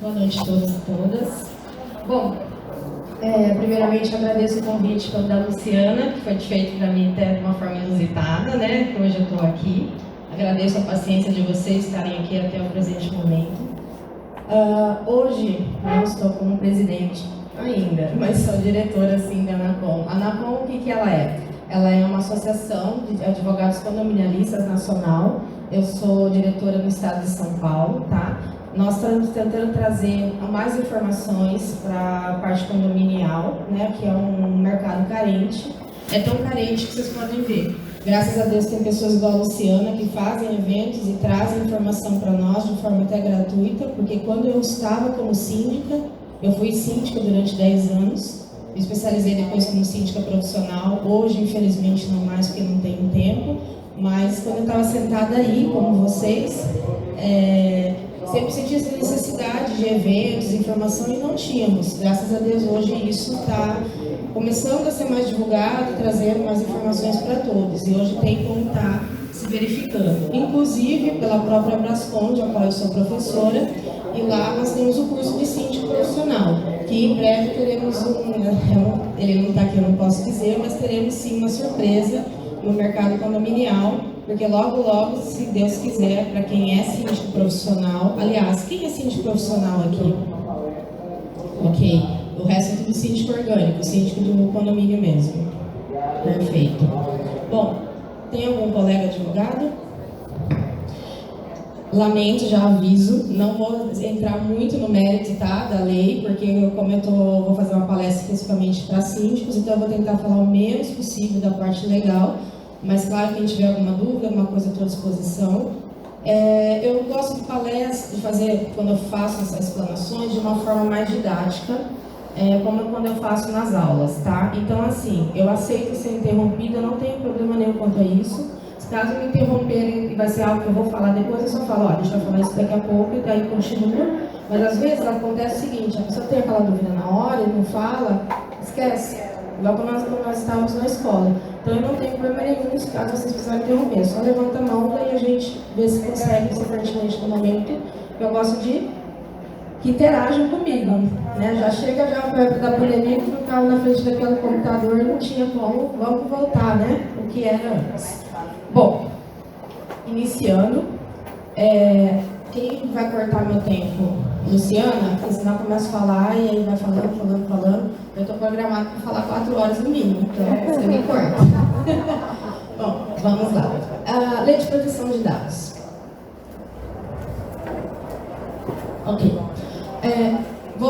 Boa noite a todos e todas. Bom, primeiramente agradeço o convite da Luciana, que foi feito para mim até de uma forma inusitada, né? Que hoje eu estou aqui. Agradeço a paciência de vocês estarem aqui até o presente momento. Hoje eu estou como presidente ainda, mas sou diretora sim da ANACOM. A ANACOM, o que ela é? Ela é uma associação de advogados condominialistas nacional. Eu sou diretora no estado de São Paulo, tá? Nós estamos tentando trazer mais informações para a parte condominial, né, que é um mercado carente. É tão carente que vocês podem ver. Graças a Deus tem pessoas igual a Luciana que fazem eventos e trazem informação para nós de forma até gratuita, porque quando eu estava como síndica, eu fui síndica durante 10 anos, me especializei depois como síndica profissional. Hoje, infelizmente, não mais, porque não tenho tempo, mas quando eu estava sentada aí, como vocês, sempre senti essa necessidade de eventos, informação, e não tínhamos. Graças a Deus, hoje isso está começando a ser mais divulgado, trazendo mais informações para todos. E hoje tem como estar se verificando. Inclusive, pela própria Brascom, a qual eu sou professora, e lá nós temos o curso de síndico profissional, que em breve teremos ele não está aqui, eu não posso dizer, mas teremos sim uma surpresa no mercado condominial, porque logo, se Deus quiser, para quem é síndico profissional, aliás, quem é síndico profissional aqui? Ok, o resto é tudo síndico orgânico, síndico do condomínio mesmo. Perfeito. Bom, tem algum colega advogado? Lamento, já aviso, não vou entrar muito no mérito, tá, da lei, porque vou fazer uma palestra especificamente para síndicos, então eu vou tentar falar o menos possível da parte legal, mas claro, quem tiver alguma dúvida, alguma coisa à tua disposição. Eu gosto de palestras, de fazer, quando eu faço essas explanações, de uma forma mais didática, como quando eu faço nas aulas, tá? Então, assim, eu aceito ser interrompida, não tenho problema nenhum quanto a isso. Caso me interromperem e vai ser algo que eu vou falar depois, eu só falo, deixa eu falar isso daqui a pouco e daí continua. Mas às vezes acontece o seguinte, a pessoa tem aquela dúvida na hora e não fala, esquece. Igual quando nós estávamos na escola. Então eu não tenho problema nenhum, se caso vocês precisarem interromper. Só levanta a mão, daí a gente vê se consegue ser pertinente no momento. Eu gosto de que interajam comigo, né? Já chega perto da pandemia, que ficava na frente daquele computador e não tinha como, vamos voltar, né? O que era antes. Bom, iniciando, quem vai cortar meu tempo? Luciana, porque senão eu começo a falar e aí vai falando. Eu estou programado para falar 4 horas no mínimo, então você me corta. Bom, vamos lá. Lei de proteção de dados. Ok. Não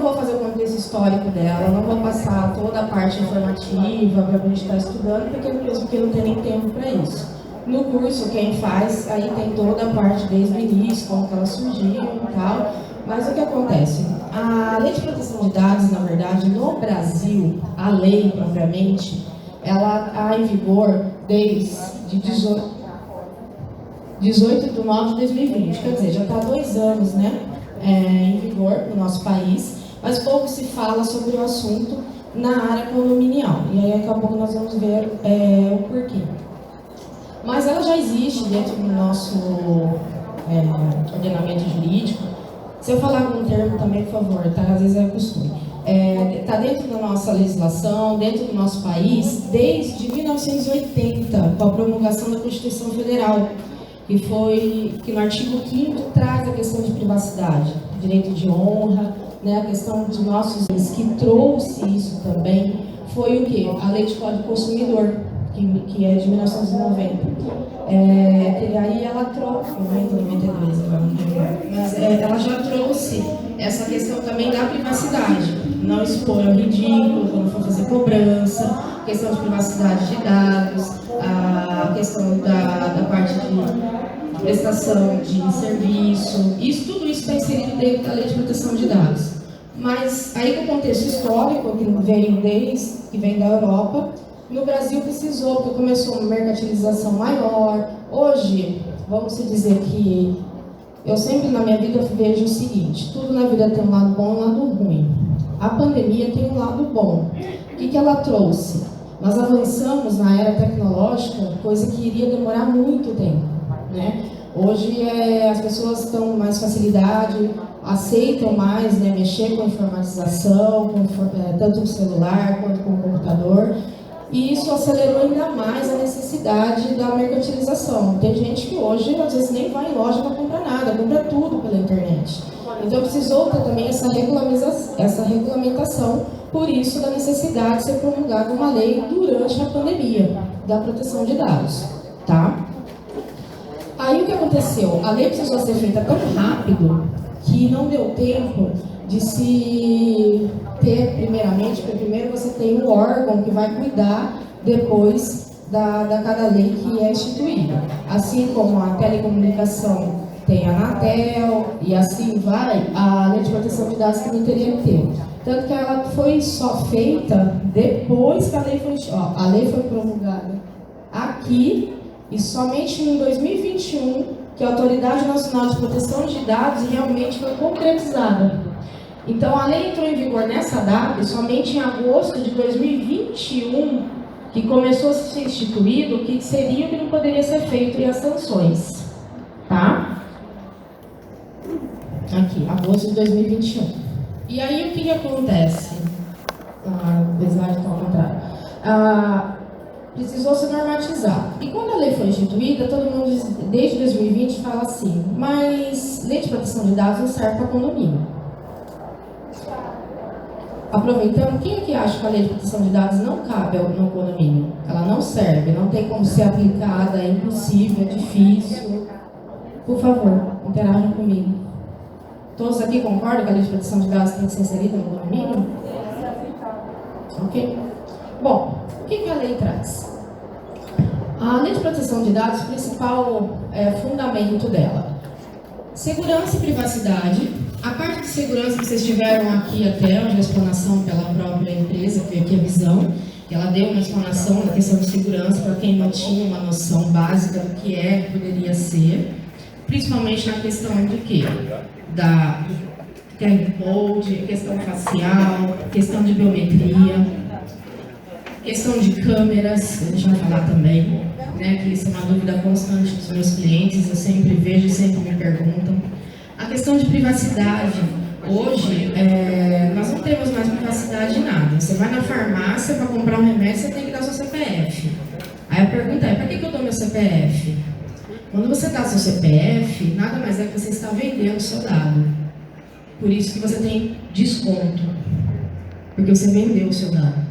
vou fazer o contexto histórico dela, não vou passar toda a parte informativa para a gente estar estudando, porque não tem nem tempo para isso. No curso, quem faz, aí tem toda a parte desde o início, como que ela surgiu e tal. Mas o que acontece? A Lei de Proteção de Dados, na verdade, no Brasil, a lei propriamente, ela está em vigor desde 18 de nove de 2020, quer dizer, já está há 2 anos, né? Em vigor no nosso país, mas pouco se fala sobre o assunto na área condominial. E aí, daqui a pouco, nós vamos ver o porquê. Mas ela já existe dentro do nosso ordenamento jurídico. Se eu falar algum termo também, por favor, tá? Às vezes é costume. Está dentro da nossa legislação, dentro do nosso país, desde 1980, com a promulgação da Constituição Federal, que no artigo 5º traz a questão de privacidade, direito de honra, né, a questão de nossos que trouxe isso também, foi o quê? A Lei de Código Consumidor, que é de 1990. E aí ela trouxe, 92, mas ela já trouxe essa questão também da privacidade, não expor ao ridículo quando for fazer cobrança, questão de privacidade de dados, a questão da parte de prestação de serviço, tudo isso está inserido dentro da Lei de Proteção de Dados. Mas aí, com o contexto histórico, que vem da Europa, no Brasil precisou, porque começou uma mercantilização maior. Hoje, vamos dizer que eu sempre na minha vida vejo o seguinte: tudo na vida tem um lado bom e um lado ruim. A pandemia tem um lado bom. O que ela trouxe? Nós avançamos na era tecnológica, coisa que iria demorar muito tempo, né? Hoje as pessoas estão com mais facilidade, aceitam mais, né, mexer com informatização, tanto no celular quanto com o computador. E isso acelerou ainda mais a necessidade da mercantilização. Tem gente que hoje, às vezes, nem vai em loja para comprar nada, compra tudo pela internet. Então, precisou ter também essa regulamentação, por isso, da necessidade de ser promulgada uma lei durante a pandemia da proteção de dados, tá? Aí, o que aconteceu? A lei precisou ser feita tão rápido que não deu tempo de se ter, primeiramente, porque primeiro você tem um órgão que vai cuidar depois da cada lei que é instituída. Assim como a telecomunicação tem a Anatel e assim vai, a lei de proteção de dados também teria que ter. Tanto que ela foi só feita depois que a lei foi promulgada aqui e somente em 2021 que a Autoridade Nacional de Proteção de Dados realmente foi concretizada. Então, a lei entrou em vigor nessa data, e somente em agosto de 2021, que começou a ser instituído o que seria o que não poderia ser feito e as sanções. Tá? Aqui, agosto de 2021. E aí, o que acontece? O slide está ao contrário. Precisou se normatizar. E quando a lei foi instituída, todo mundo, desde 2020, fala assim, mas lei de proteção de dados não serve para condomínio. Aproveitando, quem é que acha que a lei de proteção de dados não cabe no condomínio? Ela não serve, não tem como ser aplicada, é impossível, é difícil. Por favor, interajam comigo. Todos aqui concordam que a lei de proteção de dados tem que ser inserida no condomínio? Ok? Bom, o que a lei traz? A lei de proteção de dados, o principal fundamento dela, segurança e privacidade. A parte de segurança que vocês tiveram aqui até, uma explanação pela própria empresa, que aqui a Visão, ela deu uma explanação na questão de segurança para quem não tinha uma noção básica do que poderia ser, principalmente na questão do quê? Da QR Code, questão facial, questão de biometria, questão de câmeras, a gente vai falar também, né, que isso é uma dúvida constante dos meus clientes, eu sempre vejo e sempre me perguntam. A questão de privacidade, hoje, nós não temos mais privacidade em nada. Você vai na farmácia para comprar um remédio, você tem que dar seu CPF. Aí a pergunta é, para que eu dou meu CPF? Quando você dá seu CPF, nada mais é que você está vendendo o seu dado. Por isso que você tem desconto, porque você vendeu o seu dado.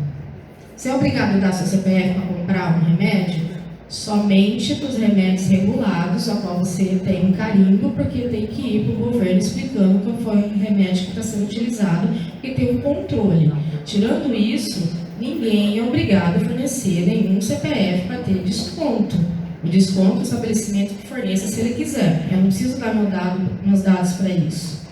Você é obrigado a dar seu CPF para comprar um remédio? Somente para os remédios regulados, a qual você tem um carimbo, porque tem que ir para o governo explicando qual foi o remédio que está sendo utilizado, porque tem um controle. Tirando isso, ninguém é obrigado a fornecer nenhum CPF para ter desconto. O desconto é o estabelecimento que forneça se ele quiser. Eu não preciso dar meus dados para isso.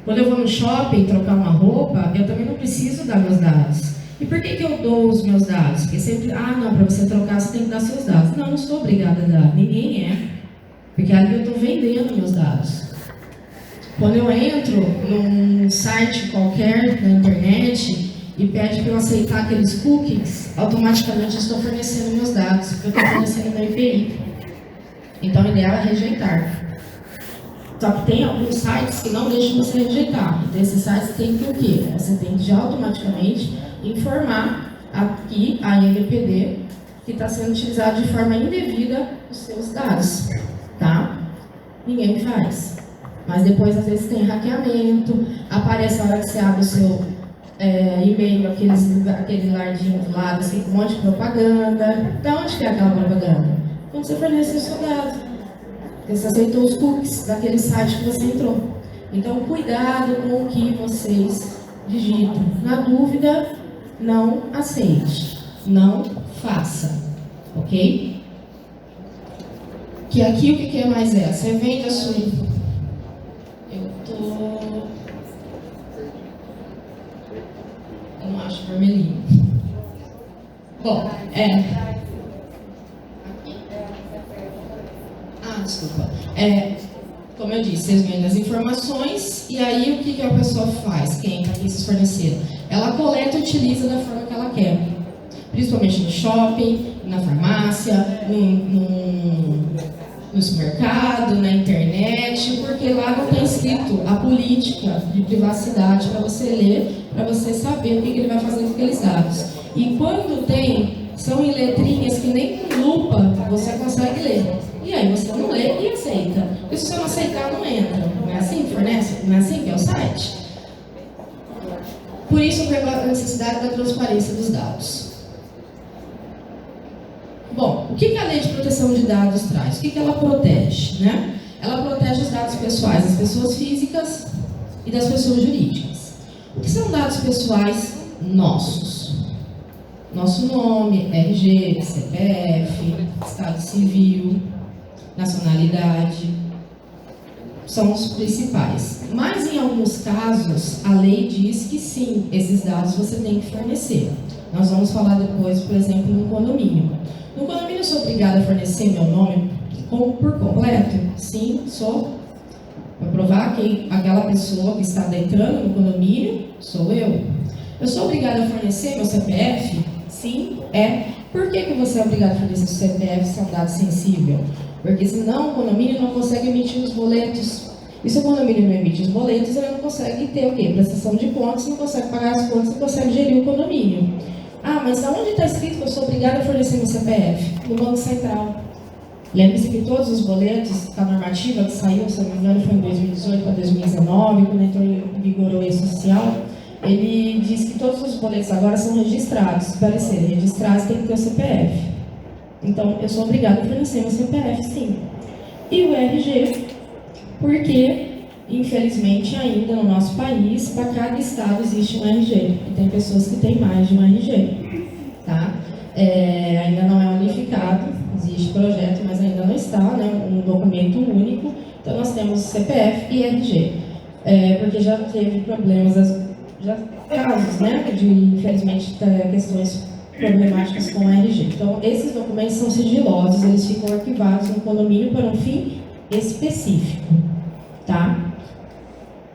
Quando eu vou no shopping trocar uma roupa, eu também não preciso dar meus dados. E por que eu dou os meus dados? Porque sempre, não, para você trocar você tem que dar seus dados. Não, eu não sou obrigada a dar, ninguém é. Porque ali eu estou vendendo meus dados. Quando eu entro num site qualquer na internet e pede para eu aceitar aqueles cookies, automaticamente eu estou fornecendo meus dados, porque eu estou fornecendo meu IPI. Então o ideal é rejeitar. Só que tem alguns sites que não deixam você rejeitar. Então esses sites tem que o quê? Você tem que já automaticamente informar aqui a ILPD que está sendo utilizado de forma indevida os seus dados, tá? Ninguém faz. Mas depois, às vezes, tem hackeamento, aparece a hora que você abre o seu e-mail, aquele lardinho do lado, assim, com um monte de propaganda. Da onde que é aquela propaganda? Quando você fornece o seu dado. Porque você aceitou os cookies daquele site que você entrou. Então, cuidado com o que vocês digitam. Na dúvida, não aceite, não faça, ok? Que aqui o que é mais Você vende a sua... Eu não acho vermelhinho. Bom, desculpa. Como eu disse, vocês vendem as informações e aí o que a pessoa faz? Quem está aqui se forneceram? Ela coleta e utiliza da forma que ela quer. Principalmente no shopping, na farmácia, no supermercado, na internet, porque lá não tem escrito a política de privacidade para você ler, para você saber o que ele vai fazer com aqueles dados. E quando tem, são em letrinhas que nem com lupa você consegue ler. E aí você não lê e aceita. E se você não aceitar, não entra. Não é assim que fornece? Não é assim que é o site? Por isso, a necessidade da transparência dos dados. Bom, o que a Lei de Proteção de Dados traz? O que ela protege? Né? Ela protege os dados pessoais das pessoas físicas e das pessoas jurídicas. O que são dados pessoais nossos? Nosso nome, RG, CPF, Estado Civil, nacionalidade, são os principais. Mas em alguns casos, a lei diz que sim, esses dados você tem que fornecer. Nós vamos falar depois, por exemplo, no condomínio. No condomínio eu sou obrigada a fornecer meu nome por completo? Sim, sou. Para provar que aquela pessoa que está adentrando no condomínio sou eu. Eu sou obrigada a fornecer meu CPF? Sim, é. Por que você é obrigado a fornecer seu CPF se é um dado sensível? Porque senão o condomínio não consegue emitir os boletos. E se o condomínio não emite os boletos, ele não consegue ter o quê? Prestação de contas, não consegue pagar as contas, não consegue gerir o condomínio. Ah, mas aonde está escrito que eu sou obrigada a fornecer meu CPF? No Banco Central. Lembre-se que todos os boletos, a normativa que saiu, se não me engano, foi em 2018 para 2019, quando entrou em vigor o E-Social, ele diz que todos os boletos agora são registrados. Para serem registrados, tem que ter o CPF. Então, eu sou obrigada a fornecer meu CPF, sim. E o RG, porque, infelizmente, ainda no nosso país, para cada estado existe um RG. E tem pessoas que têm mais de um RG. Tá? Ainda não é unificado, existe projeto, mas ainda não está, né? Um documento único. Então, nós temos CPF e RG. Porque já teve problemas, casos, né? De, infelizmente, questões problemáticas com o RG. Então, esses documentos são sigilosos, eles ficam arquivados no condomínio para um fim específico, tá?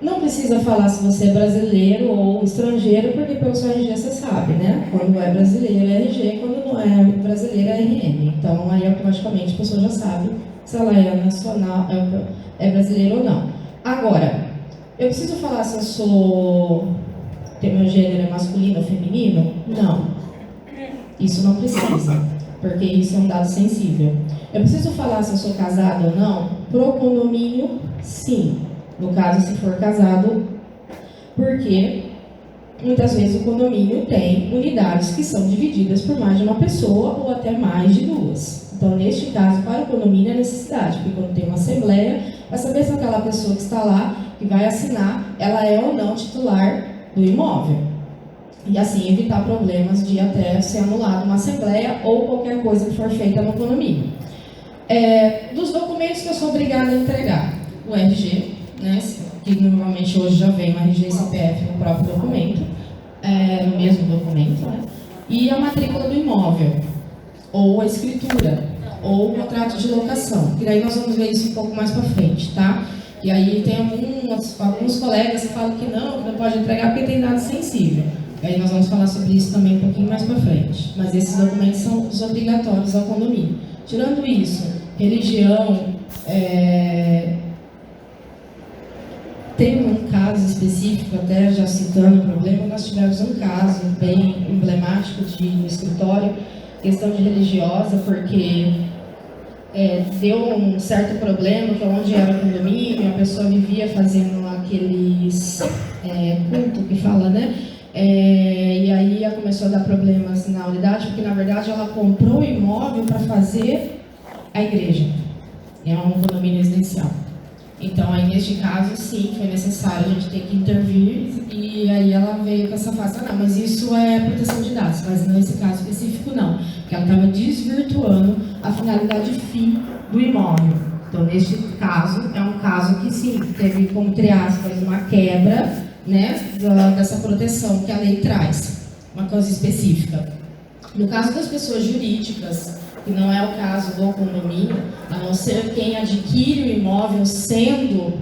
Não precisa falar se você é brasileiro ou estrangeiro, porque pelo seu RG você sabe, né? Quando é brasileiro é RG, quando não é brasileiro é RN. Então, aí automaticamente a pessoa já sabe se ela é nacional, é brasileira ou não. Agora, eu preciso falar se eu sou... meu gênero é masculino ou feminino? Não. Isso não precisa, porque isso é um dado sensível. Eu preciso falar se eu sou casado ou não? Pro condomínio, sim. No caso, se for casado, porque muitas vezes o condomínio tem unidades que são divididas por mais de uma pessoa ou até mais de duas. Então, neste caso, para o condomínio é necessidade, porque quando tem uma assembleia, vai saber se aquela pessoa que está lá, que vai assinar, ela é ou não titular do imóvel. E assim evitar problemas de até ser anulada uma assembleia ou qualquer coisa que for feita no condomínio. Dos documentos que eu sou obrigada a entregar, o RG, né, que normalmente hoje já vem o RG e CPF no próprio documento, no mesmo documento, né, e a matrícula do imóvel, ou a escritura, ou o contrato de locação, que daí nós vamos ver isso um pouco mais para frente, tá? E aí tem alguns colegas que falam que não pode entregar porque tem dado sensível. Aí nós vamos falar sobre isso também um pouquinho mais para frente. Mas esses documentos são os obrigatórios ao condomínio. Tirando isso, religião, tem um caso específico, até já citando o problema, nós tivemos um caso bem emblemático no escritório, questão de religiosa, porque deu um certo problema, que onde era o condomínio, a pessoa vivia fazendo aqueles culto que fala, né? E aí começou a dar problemas na unidade, porque na verdade ela comprou o imóvel para fazer a igreja. É um condomínio residencial. Então, aí neste caso, sim, foi necessário a gente ter que intervir, e aí ela veio com essa fase, não, mas isso é proteção de dados, mas nesse caso específico não, porque ela estava desvirtuando a finalidade fim do imóvel. Então, neste caso, é um caso que sim, teve como, entre aspas, uma quebra, né, dessa proteção que a lei traz, uma coisa específica. No caso das pessoas jurídicas, que não é o caso do condomínio, a não ser quem adquire o imóvel sendo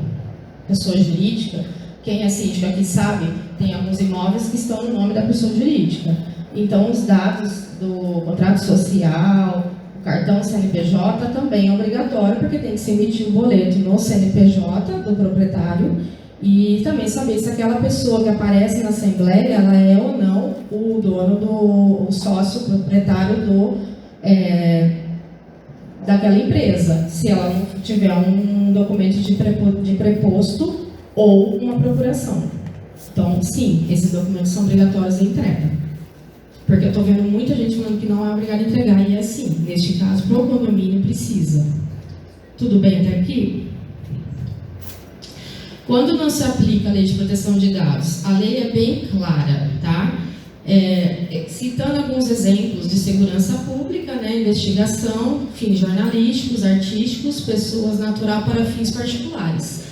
pessoa jurídica, quem é síndico aqui sabe, tem alguns imóveis que estão no nome da pessoa jurídica. Então, os dados do contrato social, o cartão CNPJ também é obrigatório, porque tem que se emitir um boleto no CNPJ do proprietário e também saber se aquela pessoa que aparece na assembleia, ela é ou não o dono o sócio proprietário daquela empresa, se ela não tiver um documento de preposto ou uma procuração. Então, sim, esses documentos são obrigatórios de entrega. Porque eu estou vendo muita gente falando que não é obrigado a entregar, e é assim, neste caso, para o condomínio precisa. Tudo bem até aqui? Quando não se aplica a lei de proteção de dados, a lei é bem clara, tá? Citando alguns exemplos de segurança pública, né, investigação, fins jornalísticos, artísticos, pessoas natural para fins particulares.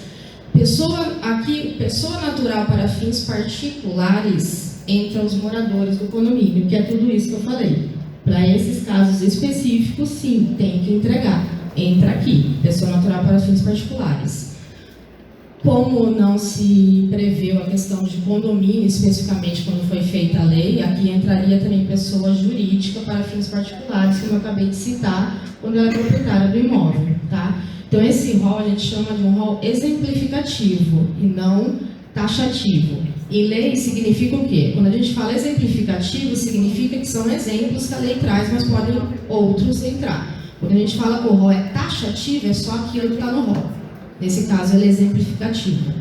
Pessoa natural para fins particulares entra os moradores do condomínio, que é tudo isso que eu falei. Para esses casos específicos, sim, tem que entregar. Entra aqui, pessoa natural para fins particulares. Como não se preveu a questão de condomínio, especificamente quando foi feita a lei, aqui entraria também pessoa jurídica para fins particulares, como eu acabei de citar, quando ela é proprietária do imóvel, tá? Então, esse rol a gente chama de um rol exemplificativo e não taxativo. Em lei significa o quê? Quando a gente fala exemplificativo, significa que são exemplos que a lei traz, mas podem outros entrar. Quando a gente fala que o rol é taxativo, é só aquilo que está no rol. Nesse caso, ele é exemplificativo.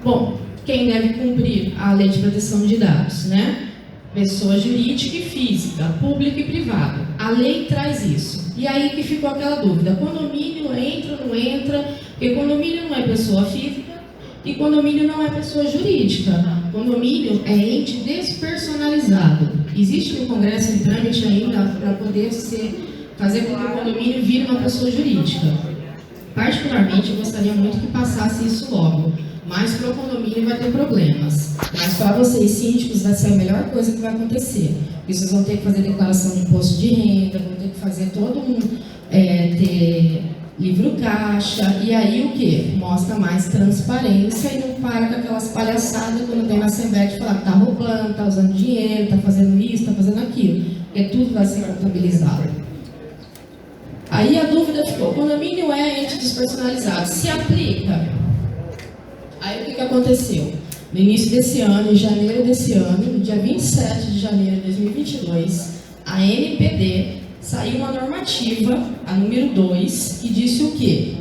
Bom, quem deve cumprir a lei de proteção de dados, né? Pessoa jurídica e física, público e privado. A lei traz isso. E aí que ficou aquela dúvida, condomínio entra ou não entra? Porque condomínio não é pessoa física e condomínio não é pessoa jurídica. Condomínio é ente despersonalizado. Existe no Congresso em trâmite ainda para poder fazer com que o condomínio vire uma pessoa jurídica. Particularmente, eu gostaria muito que passasse isso logo. Mas para o condomínio vai ter problemas. Mas para vocês síndicos vai ser a melhor coisa que vai acontecer. Porque vocês vão ter que fazer declaração de imposto de renda, vão ter que fazer todo ter livro caixa. E aí o que? Mostra mais transparência e não para com aquelas palhaçadas quando vem na Assembleia de falar que está roubando, está usando dinheiro, está fazendo isso, está fazendo aquilo. Porque tudo vai ser contabilizado. Aí a dúvida ficou, condomínio é ente despersonalizado, se aplica? Aí o que aconteceu? No início desse ano, em janeiro desse ano, no dia 27 de janeiro de 2022, a NPD saiu uma normativa, a número 2, que disse o quê?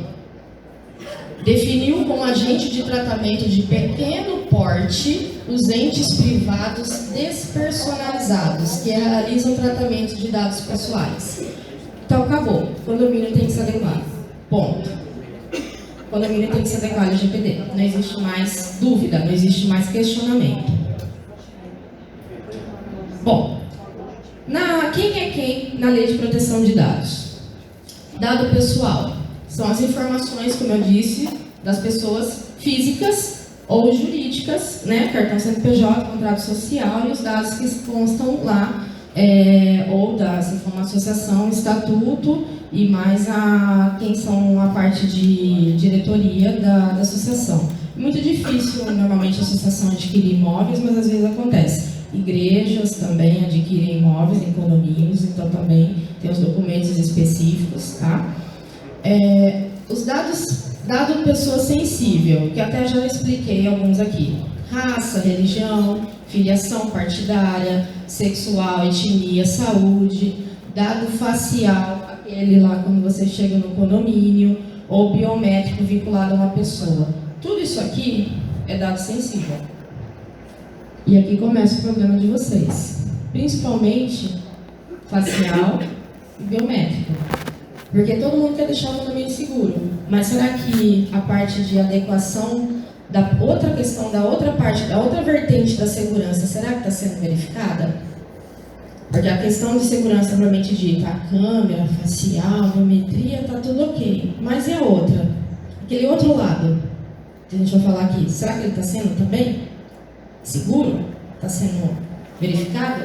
Definiu como agente de tratamento de pequeno porte os entes privados despersonalizados, que realizam tratamento de dados pessoais. Então, acabou. O condomínio tem que se adequar. Ponto. O condomínio tem que se adequar ao LGPD. Não existe mais dúvida, não existe mais questionamento. Bom, quem é quem na lei de proteção de dados? Dado pessoal. São as informações, como eu disse, das pessoas físicas ou jurídicas, né? Cartão CNPJ, contrato social e os dados que constam lá. Ou se for uma associação, estatuto e mais quem são a parte de diretoria da associação. Muito difícil, normalmente, a associação adquirir imóveis, mas às vezes acontece. Igrejas também adquirem imóveis em condomínios, então também tem os documentos específicos, tá? Os dado pessoa sensível, que até já expliquei alguns aqui. Raça, religião, filiação partidária, sexual, etnia, saúde, dado facial, aquele lá quando você chega no condomínio, ou biométrico vinculado a uma pessoa. Tudo isso aqui é dado sensível. E aqui começa o problema de vocês. Principalmente facial e biométrico. Porque todo mundo quer deixar o condomínio seguro. Mas será que a parte de adequação da outra questão, da outra parte, da outra vertente da segurança, será que está sendo verificada? Porque a questão de segurança, propriamente dita, a câmera, facial, a biometria, está tudo ok. Mas e a outra? Aquele outro lado, que a gente vai falar aqui, será que ele está sendo também seguro? Está sendo verificado?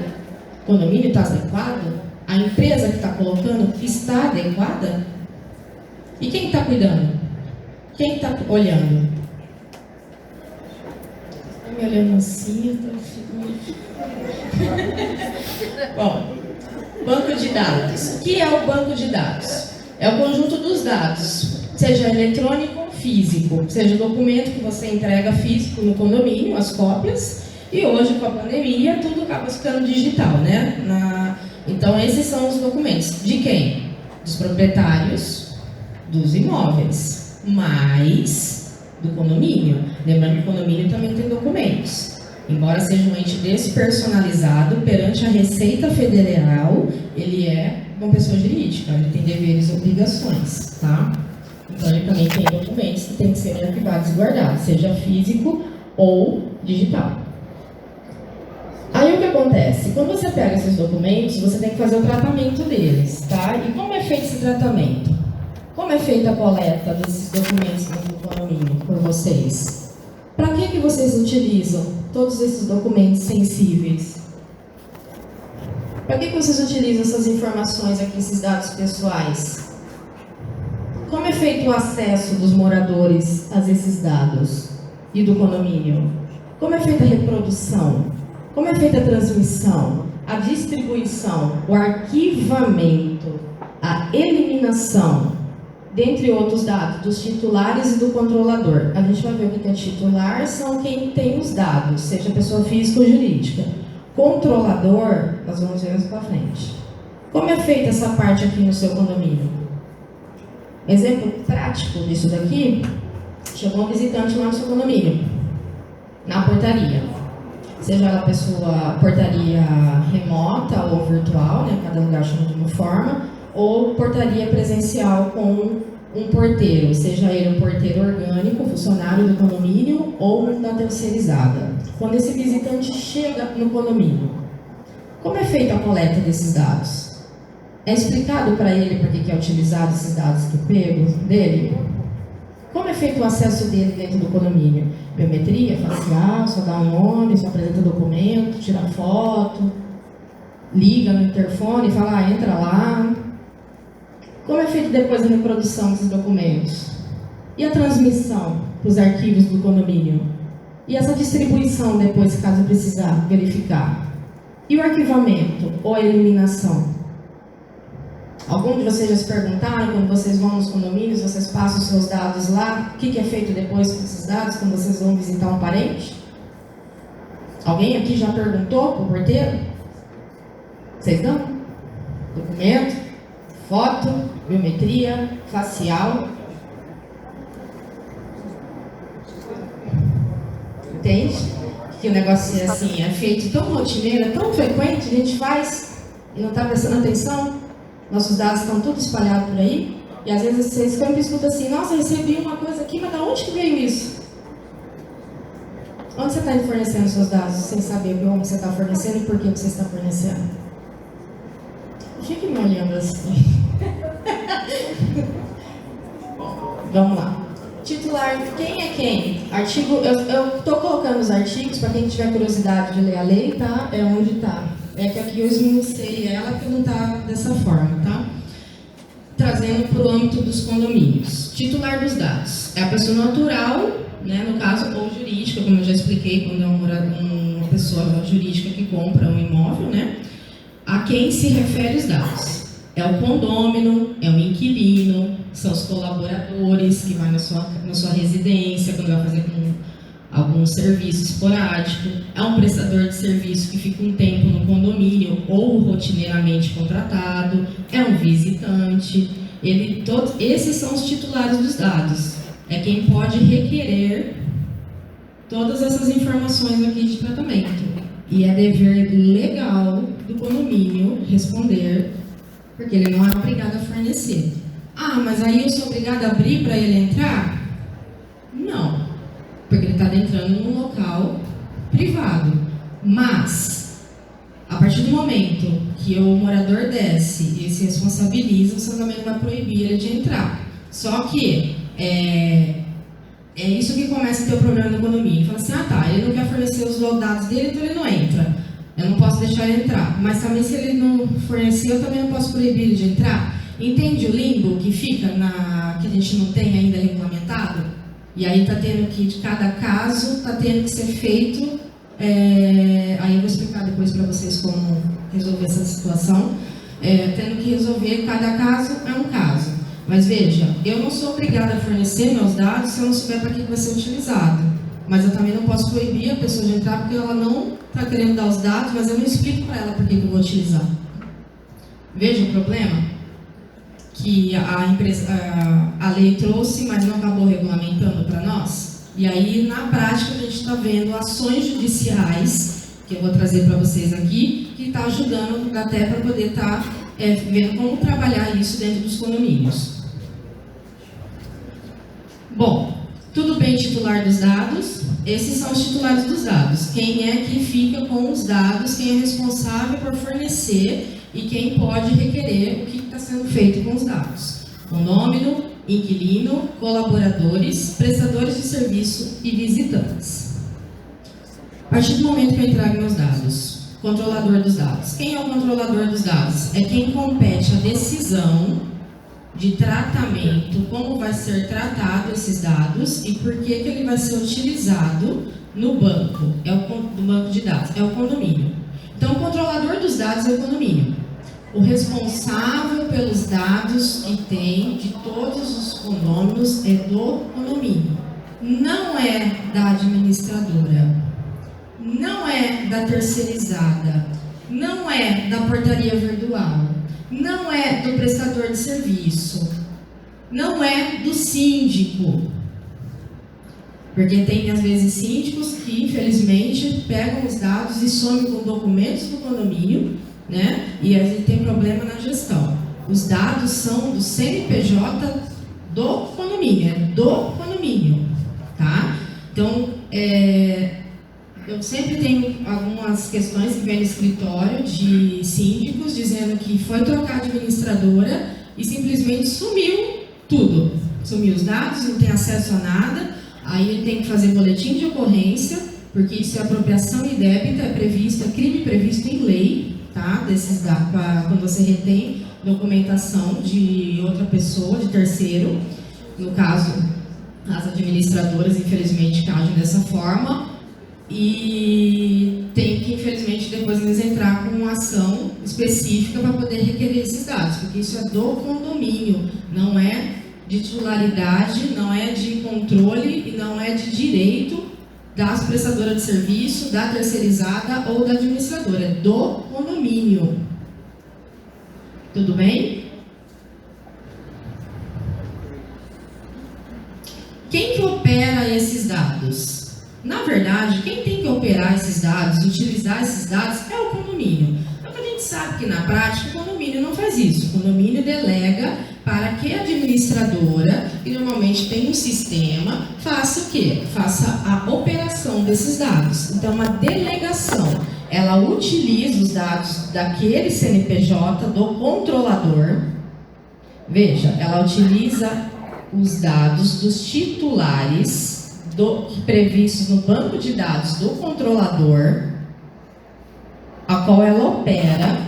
O condomínio está adequado? A empresa que está colocando está adequada? E quem está cuidando? Quem está olhando? Está me olhando assim, eu estou ficando... Bom, Banco de dados. O que é o banco de dados? É o conjunto dos dados, seja eletrônico ou físico, seja o documento que você entrega físico no condomínio, as cópias, e hoje com a pandemia tudo acaba ficando digital, né? Então esses são os documentos. De quem? Dos proprietários dos imóveis, mais do condomínio. Lembrando que o condomínio também tem documentos. Embora seja um ente despersonalizado, perante a Receita Federal, ele é uma pessoa jurídica, ele tem deveres e obrigações, tá? Então ele também tem documentos que têm que ser arquivados e guardados, seja físico ou digital. Aí o que acontece? Quando você pega esses documentos, você tem que fazer o tratamento deles, tá? E como é feito esse tratamento? Como é feita a coleta desses documentos do condomínio por vocês? Para que vocês utilizam todos esses documentos sensíveis? Para que vocês utilizam essas informações aqui, esses dados pessoais? Como é feito o acesso dos moradores a esses dados e do condomínio? Como é feita a reprodução? Como é feita a transmissão, a distribuição, o arquivamento, a eliminação, dentre outros dados, dos titulares e do controlador? A gente vai ver o que é titular, são quem tem os dados, seja pessoa física ou jurídica. Controlador, nós vamos ver mais para frente. Como é feita essa parte aqui no seu condomínio? Exemplo prático disso daqui, chegou um visitante lá no seu condomínio, na portaria. Seja ela portaria remota ou virtual, né? Cada lugar chama de uma forma, ou portaria presencial com um porteiro, seja ele um porteiro orgânico, funcionário do condomínio ou um da terceirizada. Quando esse visitante chega no condomínio, como é feita a coleta desses dados? É explicado para ele por que é utilizado esses dados que pego dele? Como é feito o acesso dele dentro do condomínio? Biometria, facial, só dá um nome, só apresenta documento, tira foto, liga no interfone e fala, entra lá. Como é feito depois a reprodução desses documentos? E a transmissão para os arquivos do condomínio? E essa distribuição depois, caso precisar verificar? E o arquivamento ou a eliminação? Algum de vocês já se perguntaram, quando vocês vão nos condomínios, vocês passam os seus dados lá, o que é feito depois com esses dados, quando vocês vão visitar um parente? Alguém aqui já perguntou para o porteiro? Vocês não? Documento, foto, biometria, facial. Entende? Que o negócio é assim, é feito tão rotineiro, é tão frequente, a gente faz e não está prestando atenção. Nossos dados estão todos espalhados por aí. E às vezes vocês sempre escutam assim, nossa, eu recebi uma coisa aqui, mas de onde que veio isso? Onde você está fornecendo seus dados sem saber como você está fornecendo e por que você está fornecendo? Fique me olhando assim. Vamos lá. Titular, quem é quem? Artigo, eu estou colocando os artigos para quem tiver curiosidade de ler a lei, tá? É onde está. É que aqui eu esmiucei ela que não está dessa forma, tá? Trazendo para o âmbito dos condomínios. Titular dos dados. É a pessoa natural, né, no caso, ou jurídica, como eu já expliquei, quando é uma pessoa jurídica que compra um imóvel, né? A quem se refere os dados. É o condômino, é o inquilino, são os colaboradores que vai na sua residência, quando vai fazer algum serviço esporádico, é um prestador de serviço que fica um tempo no condomínio ou rotineiramente contratado, é um visitante, esses são os titulares dos dados, é quem pode requerer todas essas informações aqui de tratamento, e é dever legal do condomínio responder, porque ele não é obrigado a fornecer. Ah, mas aí eu sou obrigado a abrir para ele entrar? Não. Porque ele está entrando num local privado. Mas, a partir do momento que o morador desce e se responsabiliza, você também não vai proibir ele de entrar. Só que é isso que começa a ter o problema no condomínio. Fala assim, ele não quer fornecer os dados dele, então ele não entra. Eu não posso deixar ele entrar. Mas também se ele não fornecer, eu também não posso proibir ele de entrar. Entende o limbo que fica que a gente não tem ainda regulamentado? E aí está tendo que, de cada caso, está tendo que ser feito, aí eu vou explicar depois para vocês como resolver essa situação. tendo que resolver, cada caso é um caso. Mas veja, eu não sou obrigada a fornecer meus dados se eu não souber para que vai ser utilizado. Mas eu também não posso proibir a pessoa de entrar porque ela não está querendo dar os dados, mas eu não explico para ela por que eu vou utilizar. Veja o problema que a lei trouxe, mas não acabou regulamentando para nós. E aí, na prática, a gente está vendo ações judiciais, que eu vou trazer para vocês aqui, que está ajudando até para poder estar vendo como trabalhar isso dentro dos condomínios. Bom, tudo bem titular dos dados? Esses são os titulares dos dados. Quem é que fica com os dados, quem é responsável por fornecer e quem pode requerer o que está sendo feito com os dados. Condômino, inquilino, colaboradores, prestadores de serviço e visitantes. A partir do momento que eu entrego meus dados, controlador dos dados. Quem é o controlador dos dados? É quem compete a decisão de tratamento, como vai ser tratado esses dados e por que ele vai ser utilizado no banco, do banco de dados, é o condomínio. Então, o controlador dos dados é o condomínio. O responsável pelos dados que tem de todos os condôminos é do condomínio. Não é da administradora, não é da terceirizada, não é da portaria virtual, não é do prestador de serviço, não é do síndico. Porque tem, às vezes, síndicos que, infelizmente, pegam os dados e somem com documentos do condomínio, né? E a gente tem problema na gestão. Os dados são do CNPJ do condomínio, tá? Então, eu sempre tenho algumas questões que vêm no escritório de síndicos dizendo que foi trocar a administradora e simplesmente sumiu tudo. Sumiu os dados, não tem acesso a nada, aí ele tem que fazer boletim de ocorrência, porque isso é apropriação indébita, é crime previsto em lei, tá? Desses dados, quando você retém documentação de outra pessoa, de terceiro, no caso, as administradoras, infelizmente, agem dessa forma. E tem que, infelizmente, depois eles entrar com uma ação específica para poder requerer esses dados, porque isso é do condomínio, não é de titularidade, não é de controle e não é de direito das prestadoras de serviço, da terceirizada ou da administradora, é do condomínio. Tudo bem? Quem que opera esses dados? Na verdade, quem tem que operar esses dados, utilizar esses dados, é o condomínio. Só que a gente sabe que na prática o condomínio não faz isso. O condomínio delega para que a administradora, que normalmente tem um sistema, faça o quê? Faça a operação desses dados. Então, uma delegação, ela utiliza os dados daquele CNPJ do controlador. Veja, ela utiliza os dados dos titulares previstos no banco de dados do controlador, a qual ela opera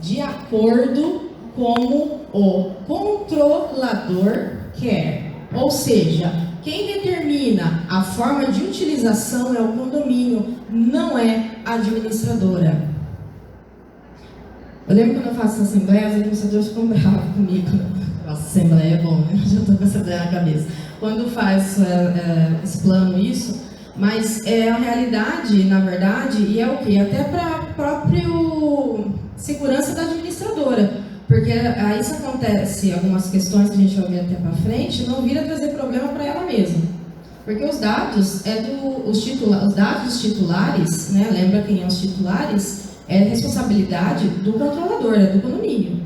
de acordo como o controlador quer. Ou seja, quem determina a forma de utilização é o condomínio, não é a administradora. Eu lembro quando eu faço essa assembleia, os administradores ficam bravos comigo. Nossa, assembleia é bom, né? Já estou com essa ideia na cabeça. Quando faz esse plano, isso, mas é a realidade, na verdade, e é o quê? Até para a própria segurança da administradora, porque aí isso acontece, algumas questões que a gente vai ver até para frente, não vira trazer problema para ela mesma, porque os dados os dados dos titulares, né? Lembra quem é os titulares? É responsabilidade do controlador, é do condomínio,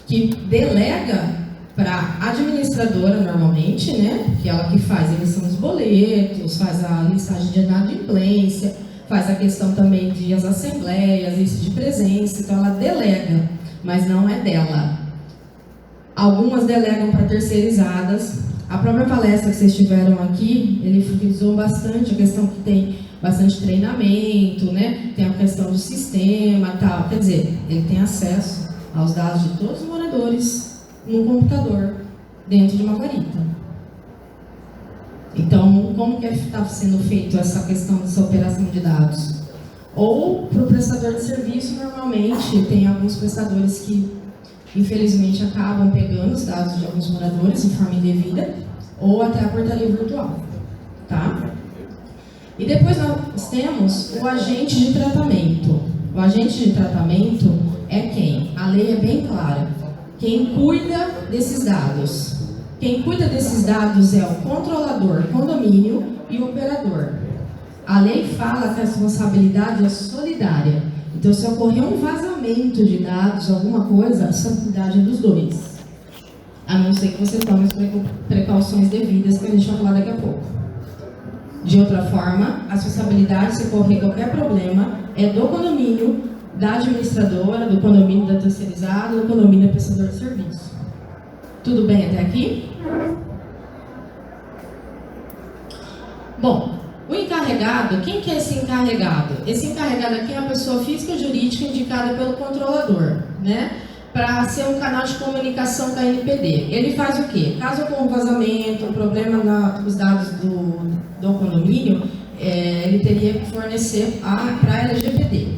que delega para a administradora normalmente, né, que é ela que faz a emissão dos boletos, faz a listagem de inadimplência, faz a questão também de as assembleias, lista de presença, então ela delega, mas não é dela. Algumas delegam para terceirizadas. A própria palestra que vocês tiveram aqui, ele frisou bastante a questão que tem bastante treinamento, né, tem a questão do sistema, tal, quer dizer, ele tem acesso aos dados de todos os moradores no computador, dentro de uma guarita. Então, como que está sendo feito essa questão dessa operação de dados? Ou para o prestador de serviço, normalmente, tem alguns prestadores que infelizmente acabam pegando os dados de alguns moradores de forma indevida, ou até a portaria virtual, tá? E depois nós temos o agente de tratamento. O agente de tratamento é quem? A lei é bem clara. Quem cuida desses dados. Quem cuida desses dados é o controlador, condomínio e o operador. A lei fala que a responsabilidade é solidária. Então, se ocorrer um vazamento de dados, alguma coisa, a responsabilidade é dos dois. A não ser que você tome as precauções devidas, que a gente vai falar daqui a pouco. De outra forma, a responsabilidade, se ocorrer qualquer problema, é do condomínio, da administradora, do condomínio da terceirizada, do condomínio da prestadora de serviço. Tudo bem até aqui? Bom, o encarregado, quem que é esse encarregado? Esse encarregado aqui é uma pessoa física ou jurídica indicada pelo controlador, né? Para ser um canal de comunicação com a NPD. Ele faz o quê? Caso ocorra um vazamento, um problema nos dados do condomínio, ele teria que fornecer para a LGPD.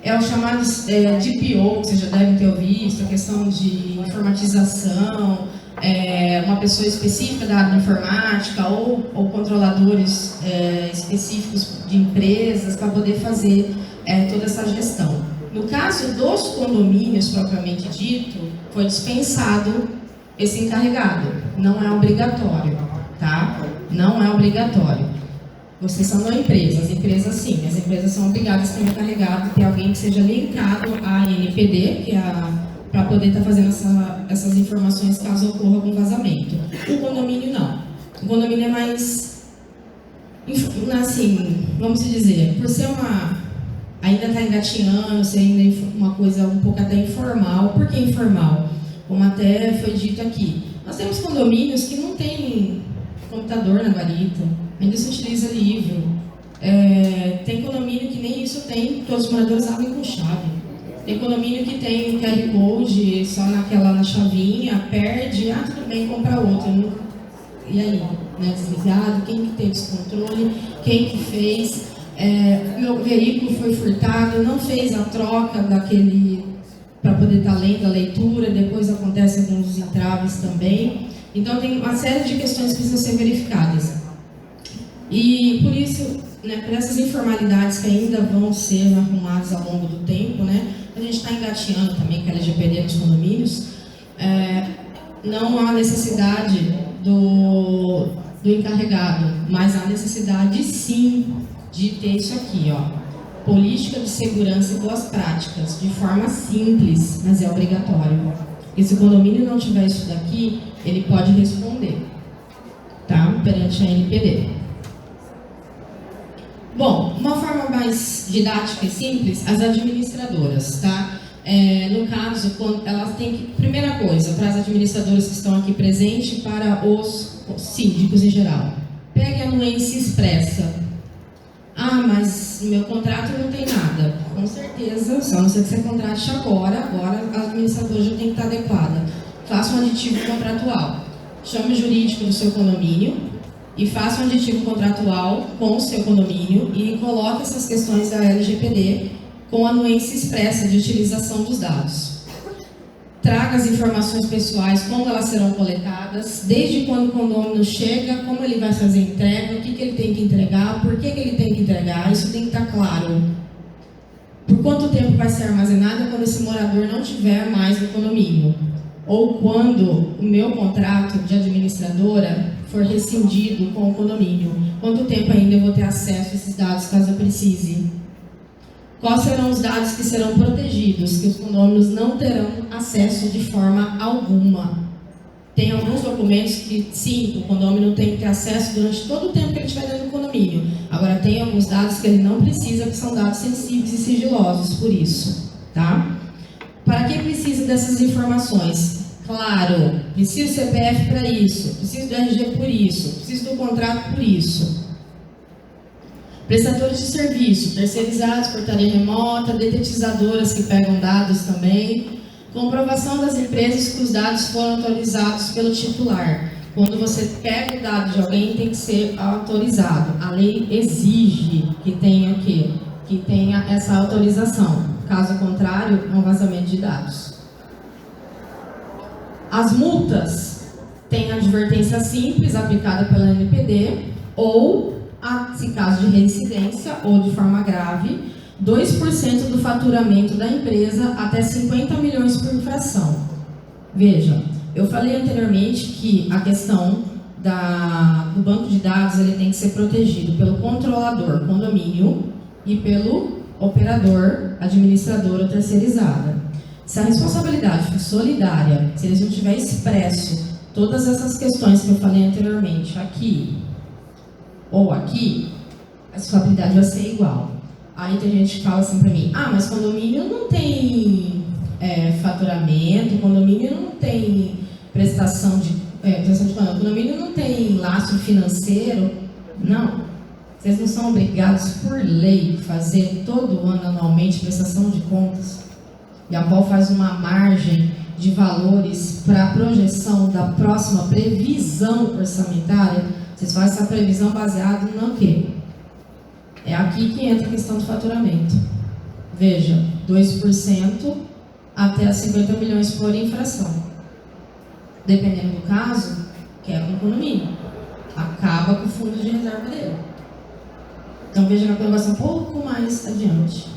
É o chamado DPO, que vocês já devem ter ouvido, a questão de informatização, uma pessoa específica da área de informática ou controladores específicos de empresas para poder fazer toda essa gestão. No caso dos condomínios, propriamente dito, foi dispensado esse encarregado. Não é obrigatório, tá? Não é obrigatório. Vocês são uma empresa, as empresas sim, as empresas são obrigadas a ter um encarregado, ter alguém que seja linkado à NPD, que é para poder estar fazendo essas informações caso ocorra algum vazamento. O condomínio não. O condomínio é mais, assim, vamos dizer, por ser ainda está engatinhando, ser ainda uma coisa um pouco até informal. Por que informal? Como até foi dito aqui. Nós temos condomínios que não tem computador na guarita, ainda se utiliza livro. Tem condomínio que nem isso tem, todos os moradores abrem com chave. Tem condomínio que tem o QR Code só na chavinha, perde, tudo bem, compra outro. E aí? Né, desligado, quem que teve esse controle, quem que fez? Meu veículo foi furtado, não fez a troca daquele para poder estar lendo a leitura, depois acontece alguns entraves também. Então tem uma série de questões que precisam ser verificadas. E por isso, né, por essas informalidades que ainda vão ser arrumadas ao longo do tempo, né, a gente está engateando também com a LGPD dos condomínios, não há necessidade do encarregado, mas há necessidade sim de ter isso aqui, ó, política de segurança e boas práticas, de forma simples, mas é obrigatório. E se o condomínio não tiver isso daqui, ele pode responder, tá? Perante a NPD. Bom, uma forma mais didática e simples, as administradoras, tá? No caso, quando elas têm que, primeira coisa, para as administradoras que estão aqui presentes, para os síndicos em geral, pegue a anuência expressa. Mas no meu contrato não tem nada. Com certeza, só não sei que você contrate agora a administradora já tem que estar adequada. Faça um aditivo contratual. Chame o jurídico do seu condomínio e faça um aditivo contratual com o seu condomínio e coloque essas questões da LGPD com anuência expressa de utilização dos dados. Traga as informações pessoais, como elas serão coletadas, desde quando o condomínio chega, como ele vai fazer a entrega, o que ele tem que entregar, por que ele tem que entregar, isso tem que estar claro. Por quanto tempo vai ser armazenado quando esse morador não tiver mais no condomínio? Ou quando o meu contrato de administradora for rescindido com o condomínio? Quanto tempo ainda eu vou ter acesso a esses dados, caso eu precise? Quais serão os dados que serão protegidos, que os condôminos não terão acesso de forma alguma? Tem alguns documentos que, sim, o condômino tem que ter acesso durante todo o tempo que ele estiver dentro do condomínio. Agora, tem alguns dados que ele não precisa, que são dados sensíveis e sigilosos, por isso, tá? Para quem precisa dessas informações? Claro, preciso do CPF para isso, preciso do RG por isso, preciso do contrato por isso. Prestadores de serviço, terceirizados, portaria remota, detetizadoras que pegam dados também. Comprovação das empresas que os dados foram autorizados pelo titular. Quando você pega o dado de alguém, tem que ser autorizado. A lei exige que tenha que tenha essa autorização. Caso contrário, é um vazamento de dados. As multas têm advertência simples aplicada pela NPD ou, se caso de reincidência ou de forma grave, 2% do faturamento da empresa até 50 milhões por infração. Veja, eu falei anteriormente que a questão do banco de dados ele tem que ser protegido pelo controlador, condomínio, e pelo operador, administrador ou terceirizada. Se a responsabilidade for solidária, se eles não tiverem expresso todas essas questões que eu falei anteriormente, aqui ou aqui, a responsabilidade vai ser igual. Aí tem gente que fala assim para mim, mas condomínio não tem faturamento, condomínio não tem prestação de condomínio não tem lastro financeiro. Não. Vocês não são obrigados por lei a fazer todo ano, anualmente, prestação de contas, e a qual faz uma margem de valores para a projeção da próxima previsão orçamentária. Vocês fazem essa previsão baseada no quê? É aqui que entra a questão do faturamento. Veja, 2% até 50 milhões por infração. Dependendo do caso, quebra o condomínio. Acaba com o fundo de reserva dele. Então veja que a coisa vai ser um pouco mais adiante.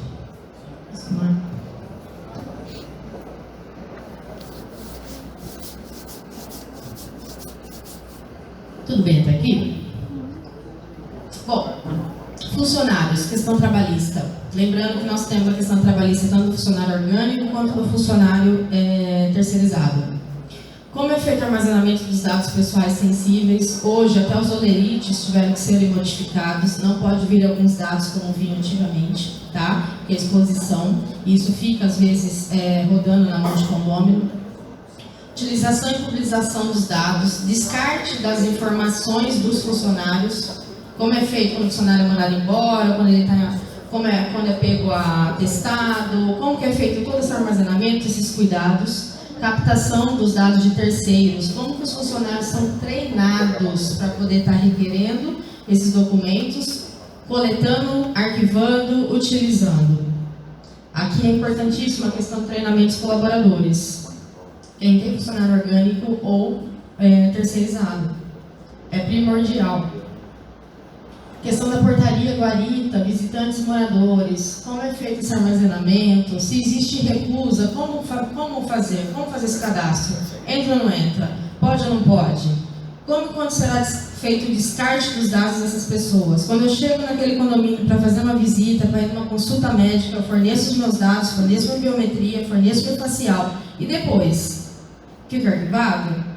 Tudo bem até aqui? Bom, funcionários, questão trabalhista. Lembrando que nós temos a questão trabalhista tanto do funcionário orgânico quanto do funcionário terceirizado. Como é feito o armazenamento dos dados pessoais sensíveis, hoje até os olerites tiveram que serem modificados, não pode vir alguns dados como vinham antigamente, tá? Que é exposição, e isso fica às vezes rodando na mão de condômino. Utilização e publicação dos dados, descarte das informações dos funcionários, como é feito quando o funcionário é mandado embora, quando ele está, quando é pego atestado, como que é feito todo esse armazenamento, esses cuidados. Captação dos dados de terceiros, como que os funcionários são treinados para poder estar requerendo esses documentos, coletando, arquivando, utilizando. Aqui é importantíssima a questão do treinamento dos colaboradores, quem tem funcionário orgânico ou terceirizado. É primordial. Questão da portaria, guarita, visitantes e moradores, como é feito esse armazenamento, se existe recusa, como fazer esse cadastro, entra ou não entra, pode ou não pode, quando será feito o descarte dos dados dessas pessoas, quando eu chego naquele condomínio para fazer uma visita, para ir numa consulta médica, eu forneço os meus dados, forneço minha biometria, forneço meu facial, e depois, fica arquivado?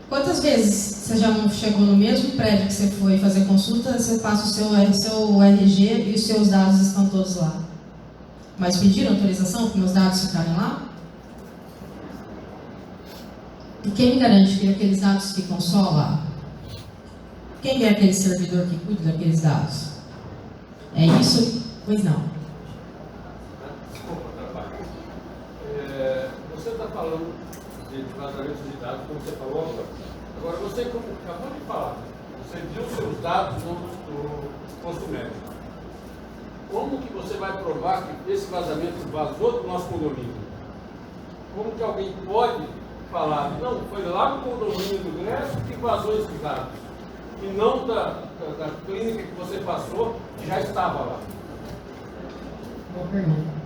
Quantas vezes você já não chegou no mesmo prédio que você foi fazer consulta, você passa o seu RG e os seus dados estão todos lá? Mas pediram autorização para meus dados ficarem lá? E quem me garante que aqueles dados ficam só lá? Quem é aquele servidor que cuida daqueles dados? É isso? Pois não. Desculpa, trabalho. Você está falando de vazamento de dados, como você falou agora. Agora, você, como acabou de falar, você viu seus dados no posto médico. Como que você vai provar que esse vazamento vazou do nosso condomínio? Como que alguém pode falar, não, foi lá no condomínio do Grécio que vazou esses dados, e não da clínica que você passou, que já estava lá? Boa pergunta.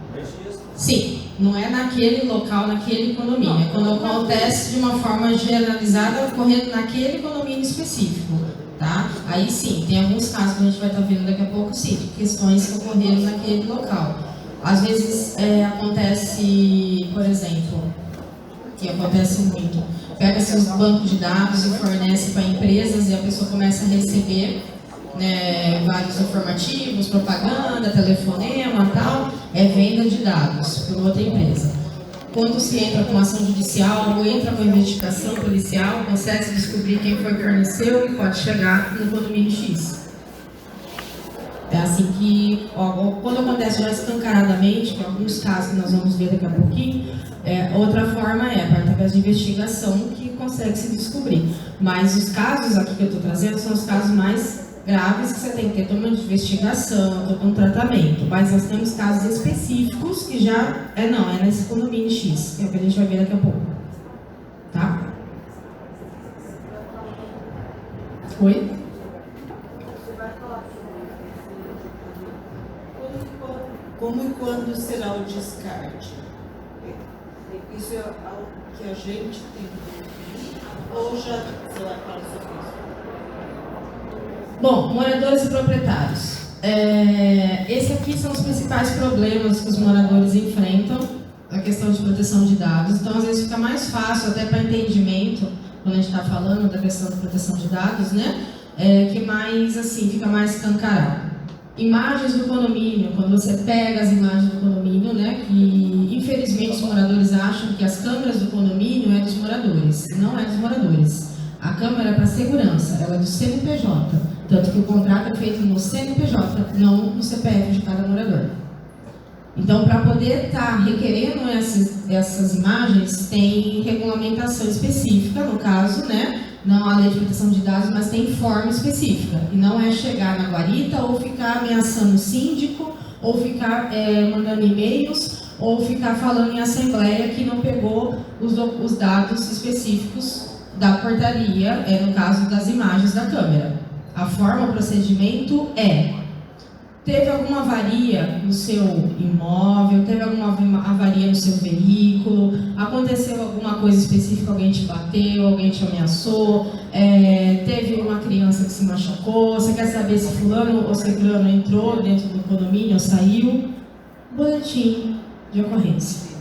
Sim, não é naquele local, naquele condomínio. É quando acontece de uma forma generalizada, ocorrendo naquele condomínio específico, tá? Aí sim, tem alguns casos que a gente vai estar vendo daqui a pouco, sim, de questões que ocorreram naquele local. Às vezes acontece, por exemplo, que acontece muito, pega-se os bancos de dados e fornece para empresas e a pessoa começa a receber vários informativos, propaganda, telefonema e tal, é venda de dados por outra empresa. Quando se entra com ação judicial ou entra com investigação policial, consegue descobrir quem foi que forneceu e pode chegar no condomínio X. É assim que, quando acontece já escancaradamente, que alguns casos que nós vamos ver daqui a pouquinho, outra forma através de investigação que consegue se descobrir. Mas os casos aqui que eu estou trazendo são os casos mais graves que você tem que ter toda uma investigação, todo um tratamento. Mas nós temos casos específicos que já é nesse condomínio X, que é o que a gente vai ver daqui a pouco. Tá? Oi? Como e quando será o descarte? Isso é algo que a gente tem que definir ou já você vai falar sobre isso? Bom, moradores e proprietários. Esse aqui são os principais problemas que os moradores enfrentam, a questão de proteção de dados. Então, às vezes fica mais fácil, até para entendimento, quando a gente está falando da questão de proteção de dados, né? Que mais, assim, fica mais escancarado. Imagens do condomínio, quando você pega as imagens do condomínio, né, que infelizmente os moradores acham que as câmeras do condomínio é dos moradores, não é dos moradores. A câmera é para segurança, ela é do CNPJ, tanto que o contrato é feito no CNPJ, não no CPF de cada morador. Então, para poder estar requerendo essas imagens, tem regulamentação específica, no caso, né? Não a lei de proteção de dados, mas tem forma específica. E não é chegar na guarita ou ficar ameaçando o síndico, ou ficar mandando e-mails, ou ficar falando em assembleia que não pegou os dados específicos da portaria, no caso das imagens da câmera. A forma, o procedimento teve alguma avaria no seu imóvel, teve alguma avaria no seu veículo, aconteceu alguma coisa específica, alguém te bateu, alguém te ameaçou, teve uma criança que se machucou, você quer saber se fulano ou ciclano entrou dentro do condomínio ou saiu, boletim de ocorrência.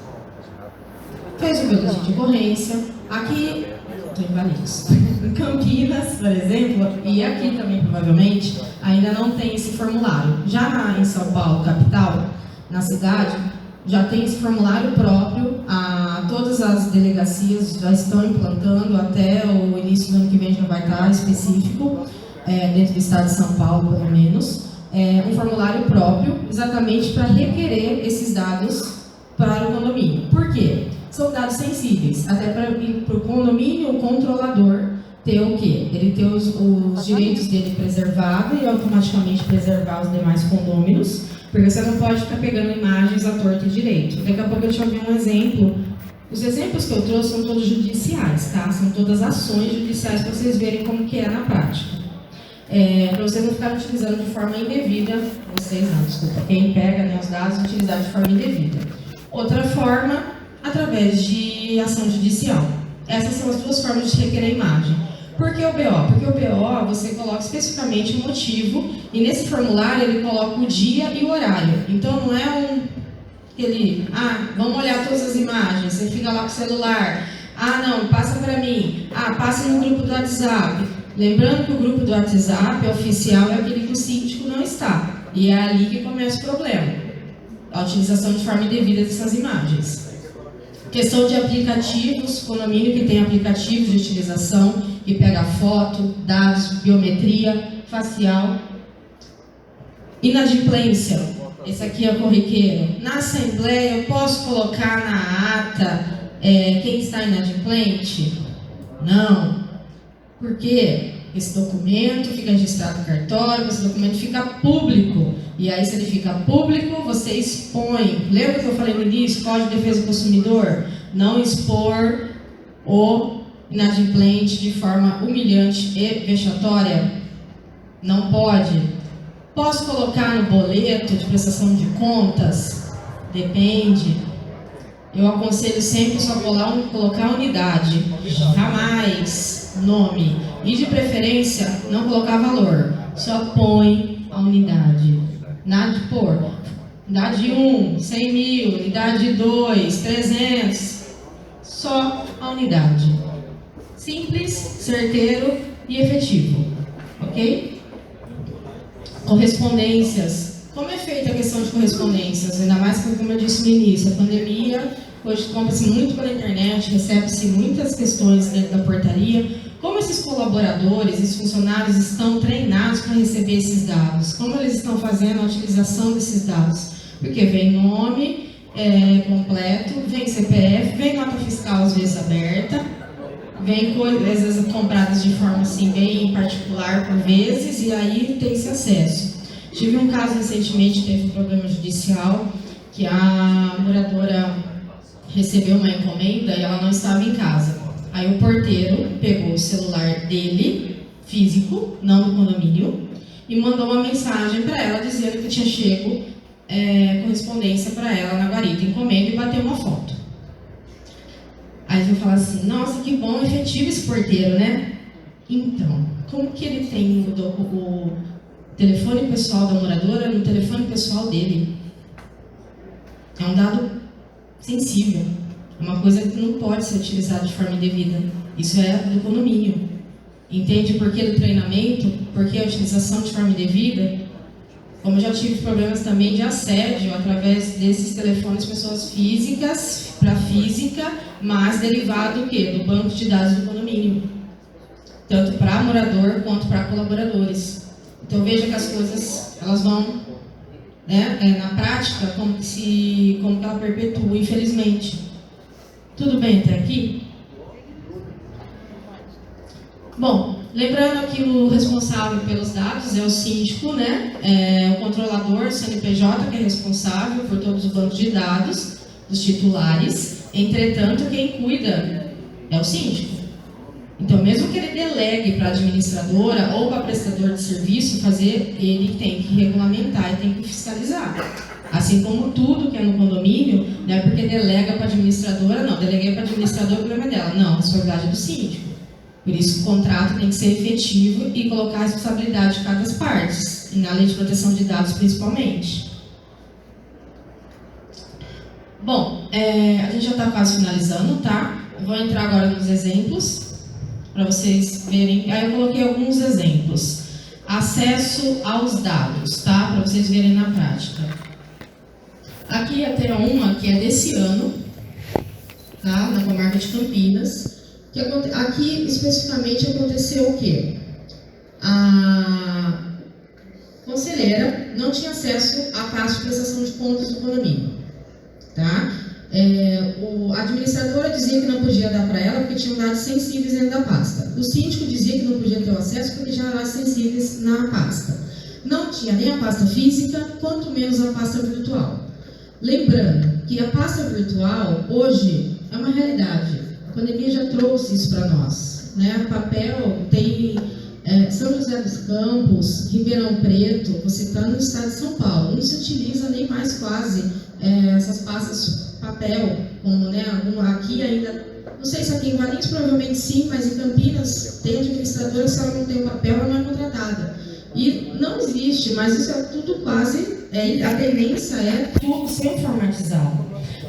Fez o boletim de ocorrência, aqui, estou em Valinhos, em Campinas, por exemplo, e aqui também provavelmente, ainda não tem esse formulário. Já em São Paulo, capital, na cidade, já tem esse formulário próprio, todas as delegacias já estão implantando, até o início do ano que vem já vai estar específico, dentro do estado de São Paulo, pelo menos, um formulário próprio, exatamente para requerer esses dados para o condomínio. Por quê? São dados sensíveis, até para o condomínio, o controlador ter o quê? Ele ter os direitos dele preservados e automaticamente preservar os demais condôminos, porque você não pode ficar pegando imagens à torta e direito. Daqui a pouco eu te ouvi um exemplo. Os exemplos que eu trouxe são todos judiciais, tá? São todas ações judiciais para vocês verem como que é na prática. Para vocês não ficarem utilizando de forma indevida, quem pega, né, os dados, utilizar de forma indevida. Outra forma, através de ação judicial. Essas são as duas formas de requerer a imagem. Por que o BO? Porque o BO você coloca especificamente o motivo e nesse formulário ele coloca o dia e o horário. Então não é vamos olhar todas as imagens, você fica lá com o celular, não, passa para mim, passa no grupo do WhatsApp. Lembrando que o grupo do WhatsApp oficial é aquele que o síndico não está. E é ali que começa o problema. A utilização de forma indevida dessas imagens. Questão de aplicativos, condomínio que tem aplicativos de utilização, que pega foto, dados, biometria, facial. Inadimplência, esse aqui é o corriqueiro. Na assembleia eu posso colocar na ata quem está inadimplente? Não. Por quê? Esse documento fica registrado no cartório, esse documento fica público. E aí, se ele fica público, você expõe. Lembra que eu falei no início, Código de Defesa do Consumidor? Não expor o inadimplente de forma humilhante e vexatória? Não pode. Posso colocar no boleto de prestação de contas? Depende. Eu aconselho sempre só colocar unidade. Jamais nome. E de preferência, não colocar valor. Só põe a unidade. Nada de pôr. Unidade 1, 100 mil. Unidade 2, 300. Só a unidade. Simples, certeiro e efetivo. Ok? Correspondências. Como é feita a questão de correspondências? Ainda mais que, como eu disse no início, a pandemia, hoje compra-se muito pela internet, recebe-se muitas questões dentro da portaria. Como esses colaboradores, esses funcionários estão treinados para receber esses dados? Como eles estão fazendo a utilização desses dados? Porque vem nome completo, vem CPF, vem nota fiscal às vezes aberta, vem coisas compradas de forma assim bem particular por vezes, e aí tem esse acesso. Tive um caso recentemente, teve um problema judicial, que a moradora recebeu uma encomenda e ela não estava em casa. Aí o porteiro pegou o celular dele, físico, não do condomínio, e mandou uma mensagem para ela dizendo que tinha chego correspondência para ela na guarita, encomenda, e bateu uma foto. Aí eu falo assim, nossa, que bom, efetivo esse porteiro, né? Então, como que ele tem o telefone pessoal da moradora no telefone pessoal dele? É um dado sensível, é uma coisa que não pode ser utilizada de forma indevida. Isso é do condomínio. Entende por que do treinamento? Porque a utilização de forma indevida? Como eu já tive problemas também de assédio através desses telefones, pessoas físicas para física, mas derivado do quê? Do banco de dados do condomínio. Tanto para morador quanto para colaboradores. Então veja que as coisas elas vão, né, na prática, como que ela perpetua, infelizmente. Tudo bem até aqui? Bom, lembrando que o responsável pelos dados é o síndico, né? O controlador, o CNPJ, que é responsável por todos os bancos de dados dos titulares. Entretanto, quem cuida é o síndico. Então, mesmo que ele delegue para a administradora ou para prestador de serviço fazer, ele tem que regulamentar e tem que fiscalizar. Assim como tudo que é no condomínio, não é porque delega para a administradora, não, deleguei para a administradora, o problema é dela. Não, a responsabilidade é do síndico. Por isso, o contrato tem que ser efetivo e colocar a responsabilidade de cada das partes, e na lei de proteção de dados principalmente. Bom, a gente já está quase finalizando, tá? Eu vou entrar agora nos exemplos, para vocês verem. Aí eu coloquei alguns exemplos. Acesso aos dados, tá? Para vocês verem na prática. Aqui até uma que é desse ano, tá? Na comarca de Campinas. Aqui, especificamente, aconteceu o quê? A conselheira não tinha acesso à pasta de prestação de contas do condomínio. Tá? A administradora dizia que não podia dar para ela porque tinham dados sensíveis dentro da pasta. O síndico dizia que não podia ter o acesso porque tinha dados sensíveis na pasta. Não tinha nem a pasta física, quanto menos a pasta virtual. Lembrando que a pasta virtual, hoje, é uma realidade. A pandemia já trouxe isso para nós, né? Papel tem São José dos Campos, Ribeirão Preto, você está no estado de São Paulo, não se utiliza nem mais quase essas pastas papel, como, né, aqui ainda, não sei se aqui em Valinhos provavelmente sim, mas em Campinas tem administradora, se ela não tem o papel, ela não é contratada. E não existe, mas isso é tudo quase, a tendência é tudo ser informatizado.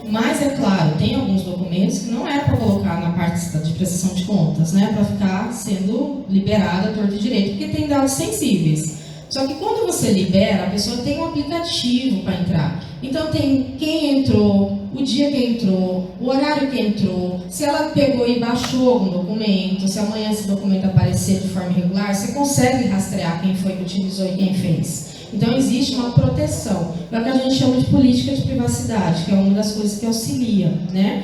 Mas, é claro, tem alguns documentos que não é para colocar na parte de prestação de contas, né? Para ficar sendo liberada a torto e direito, porque tem dados sensíveis. Só que quando você libera, a pessoa tem um aplicativo para entrar. Então tem quem entrou, o dia que entrou, o horário que entrou, se ela pegou e baixou algum documento, se amanhã esse documento aparecer de forma irregular, você consegue rastrear quem foi que utilizou e quem fez. Então existe uma proteção, é o que a gente chama de política de privacidade, que é uma das coisas que auxilia, né?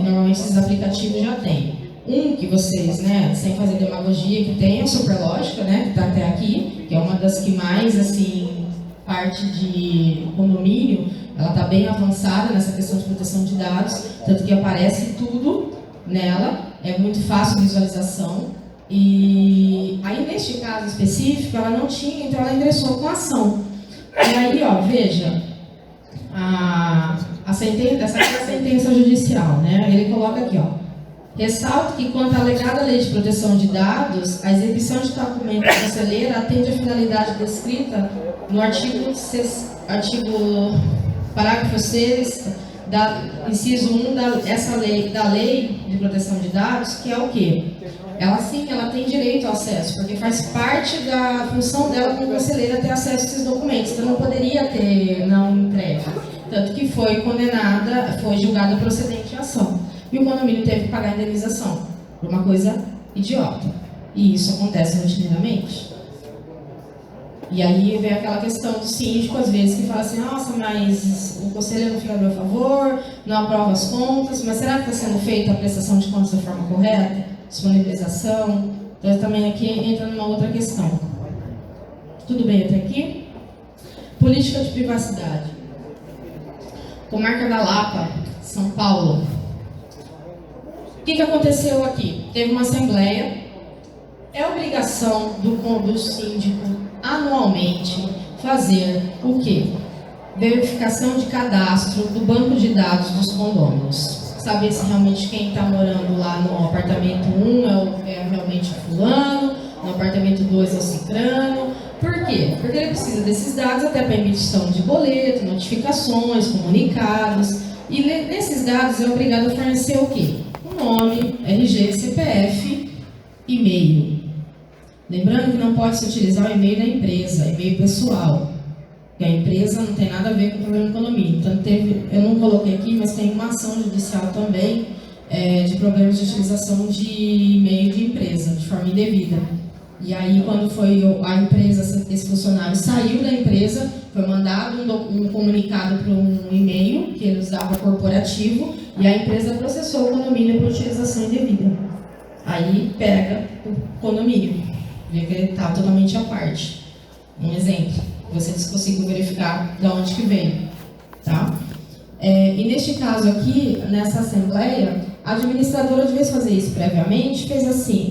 Normalmente esses aplicativos já têm. Um que vocês, né, sem fazer demagogia, que tem é o Superlógica, né, que está até aqui, que é uma das que mais, assim, parte de condomínio, ela está bem avançada nessa questão de proteção de dados, tanto que aparece tudo nela, é muito fácil a visualização. E aí, neste caso específico, ela não tinha, então ela ingressou com a ação. E aí, ó, veja, essa aqui é a sentença judicial, né? Ele coloca aqui, ó. Ressalto que, quanto à alegada lei de proteção de dados, a exibição de documento conselheiro atende à finalidade descrita no parágrafo 6, inciso 1 da lei de proteção de dados, que é o quê? Ela sim, ela tem direito ao acesso, porque faz parte da função dela como conselheira ter acesso a esses documentos, então não poderia ter não entregue. Tanto que foi condenada, foi julgada procedente a ação. E o condomínio teve que pagar a indenização, por uma coisa idiota. E isso acontece rotineiramente. E aí vem aquela questão do síndico, às vezes, que fala assim, nossa, mas o conselheiro não fica a meu favor, não aprova as contas, mas será que está sendo feita a prestação de contas da forma correta? Disponibilização? Então, também aqui entra numa outra questão. Tudo bem até aqui? Política de privacidade. Comarca da Lapa, São Paulo. O que aconteceu aqui? Teve uma assembleia É obrigação do síndico, anualmente, fazer o quê? Verificação de cadastro do banco de dados dos condôminos. Saber se realmente quem está morando lá no apartamento 1 é realmente fulano, no apartamento 2 é o cicrano. Por quê? Porque ele precisa desses dados até para emissão de boleto, notificações, comunicados. E nesses dados é obrigado a fornecer o quê? O nome, RG, CPF, e-mail. Lembrando que não pode se utilizar o e-mail da empresa, e-mail pessoal. Porque a empresa não tem nada a ver com o problema de economia. Então, eu não coloquei aqui, mas tem uma ação judicial também de problemas de utilização de e-mail de empresa, de forma indevida. E aí, quando foi a empresa, esse funcionário saiu da empresa, foi mandado um comunicado para um e-mail que ele usava corporativo, e a empresa processou o condomínio por utilização indevida. Aí pega o condomínio, vê que ele está totalmente à parte. Um exemplo, vocês conseguiram verificar de onde que veio, tá? E neste caso aqui, nessa assembleia, a administradora, de vez fazer isso previamente, fez assim: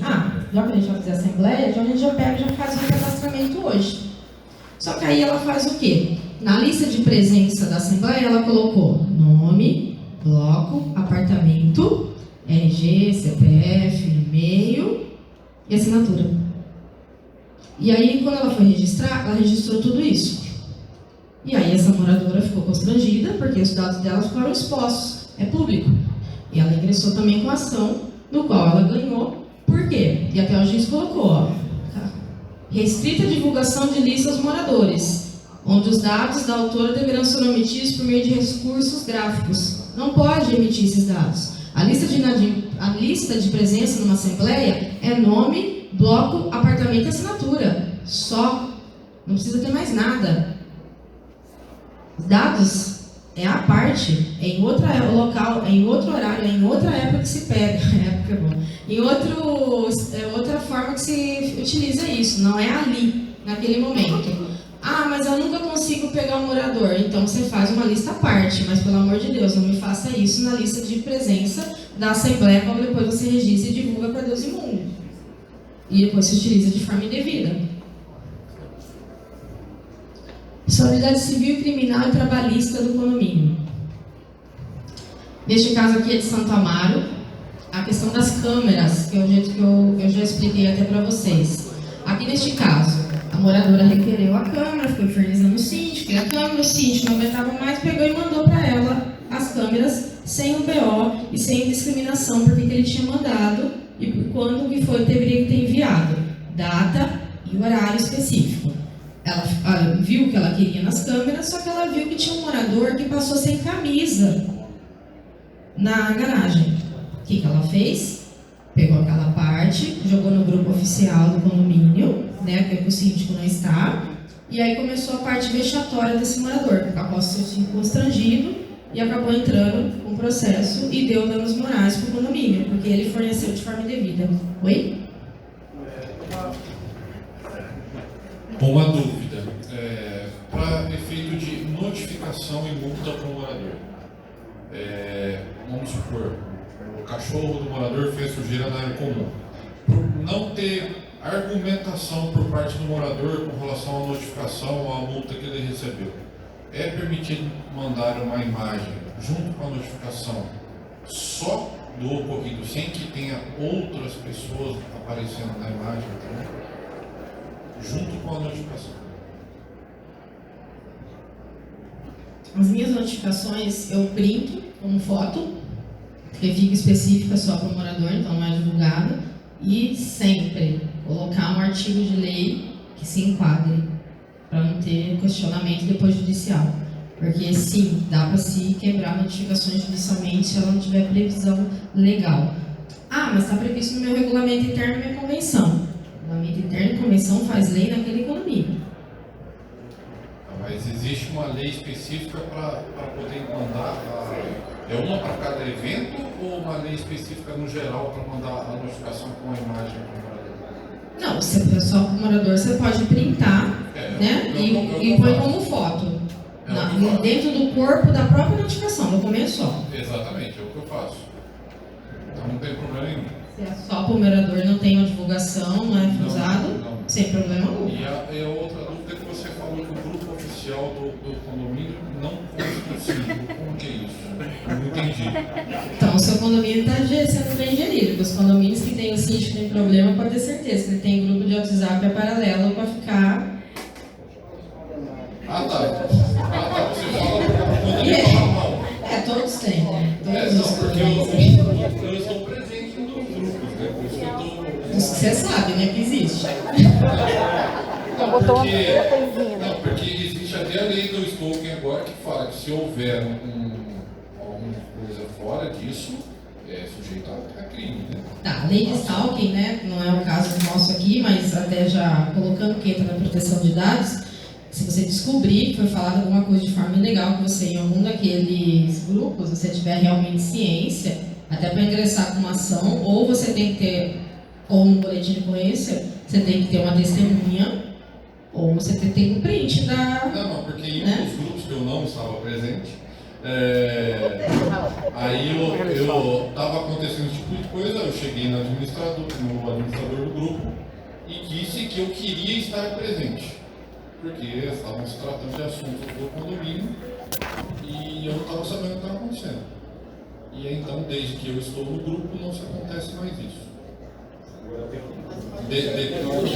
já que a gente vai fazer a assembleia, a gente já pega e já faz o cadastramento hoje. Só que aí ela faz o quê? Na lista de presença da assembleia, ela colocou nome, bloco, apartamento, RG, CPF, e-mail e assinatura. E aí, quando ela foi registrar, ela registrou tudo isso. E aí essa moradora ficou constrangida, porque os dados dela ficaram expostos, é público. E ela ingressou também com a ação, no qual ela ganhou. Por quê? E até o juiz colocou, restrita divulgação de lista aos moradores, onde os dados da autora deverão ser omitidos por meio de recursos gráficos. Não pode emitir esses dados. A lista de presença numa assembleia é nome, bloco, apartamento e assinatura. Só. Não precisa ter mais nada. Os dados é a parte, é em outro local, é em outro horário, é em outra época que se pega. Época é bom. Em outra forma que se utiliza isso, não é ali, naquele momento. Mas eu nunca consigo pegar o morador. Então você faz uma lista à parte, mas pelo amor de Deus, não me faça isso na lista de presença da Assembleia, como depois você registra e divulga para Deus e mundo. E depois se utiliza de forma indevida. Responsabilidade civil, criminal e trabalhista do condomínio. Neste caso aqui é de Santo Amaro, a questão das câmeras, que é o jeito que eu já expliquei até para vocês. Aqui neste caso, a moradora requereu a câmera, foi infernizando o síndico, a câmera, o síndico não aguentava mais, pegou e mandou para ela as câmeras sem o BO e sem discriminação, porque ele tinha mandado e por quando que foi, deveria ter enviado, data e horário específico. Ela viu o que ela queria nas câmeras, só que ela viu que tinha um morador que passou sem camisa na garagem. O que ela fez? Pegou aquela parte, jogou no grupo oficial do condomínio, né, que o síndico não está, e aí começou a parte vexatória desse morador, que acabou sendo constrangido e acabou entrando com processo e deu danos morais para o condomínio, porque ele forneceu de forma indevida. Oi? Uma dúvida, para efeito de notificação e multa para o morador. Vamos supor, o cachorro do morador fez sujeira na área comum. Por não ter argumentação por parte do morador com relação à notificação ou à multa que ele recebeu, é permitido mandar uma imagem junto com a notificação só do ocorrido, sem que tenha outras pessoas aparecendo na imagem também? Junto com a notificação. As minhas notificações eu printo como foto, que fica específica só para o morador, então não é divulgada, e sempre colocar um artigo de lei que se enquadre, para não ter questionamento depois judicial. Porque sim, dá para se quebrar notificações judicialmente se ela não tiver previsão legal. Mas está previsto no meu regulamento interno e minha convenção. Regulamento interno e convenção faz lei naquele condomínio. Mas existe uma lei específica para poder mandar? É uma para cada evento ou uma lei específica no geral para mandar a notificação com a imagem para o morador? Não, se só para o morador você pode printar, né? E põe como foto. Dentro do corpo da própria notificação, documento só. Exatamente, é o que eu faço. Então não tem problema nenhum. Se é só para o morador, não tem uma divulgação, não é frisado, Não. sem problema algum. E a outra dúvida é que você falou que o grupo oficial do condomínio não consta do síndico. Como que é isso? Eu não entendi. Então, o seu condomínio está sendo bem gerido, porque os condomínios que tem o síndico tem problema, pode ter certeza que ele tem grupo de WhatsApp paralelo para ficar... Ah, tá. Você fala quando ele fala mal. Todos têm, né? Todos Não, os porque condomínios. eu estou presente nos grupos, né? Por isso que eu estou... Você sabe, né, que existe. Porque existe até a lei do stalking agora que fala que se houver alguma coisa fora disso, é sujeito a crime, né? Tá, a lei de stalking, né, não é o caso nosso aqui, mas até já colocando que entra na proteção de dados, se você descobrir que foi falado alguma coisa de forma ilegal, que você em algum daqueles grupos, você tiver realmente ciência, até para ingressar com uma ação, ou você tem que ter, ou no boletim de ocorrência, você tem que ter uma testemunha, ou você tem que ter um print da... Não, porque em né? um dos grupos que eu não estava presente, aí eu estava acontecendo esse tipo de coisa, eu cheguei no administrador do grupo e disse que eu queria estar presente, porque estavam se tratando de assuntos do condomínio e eu não estava sabendo o que estava acontecendo. E aí, então, desde que eu estou no grupo, não se acontece mais isso.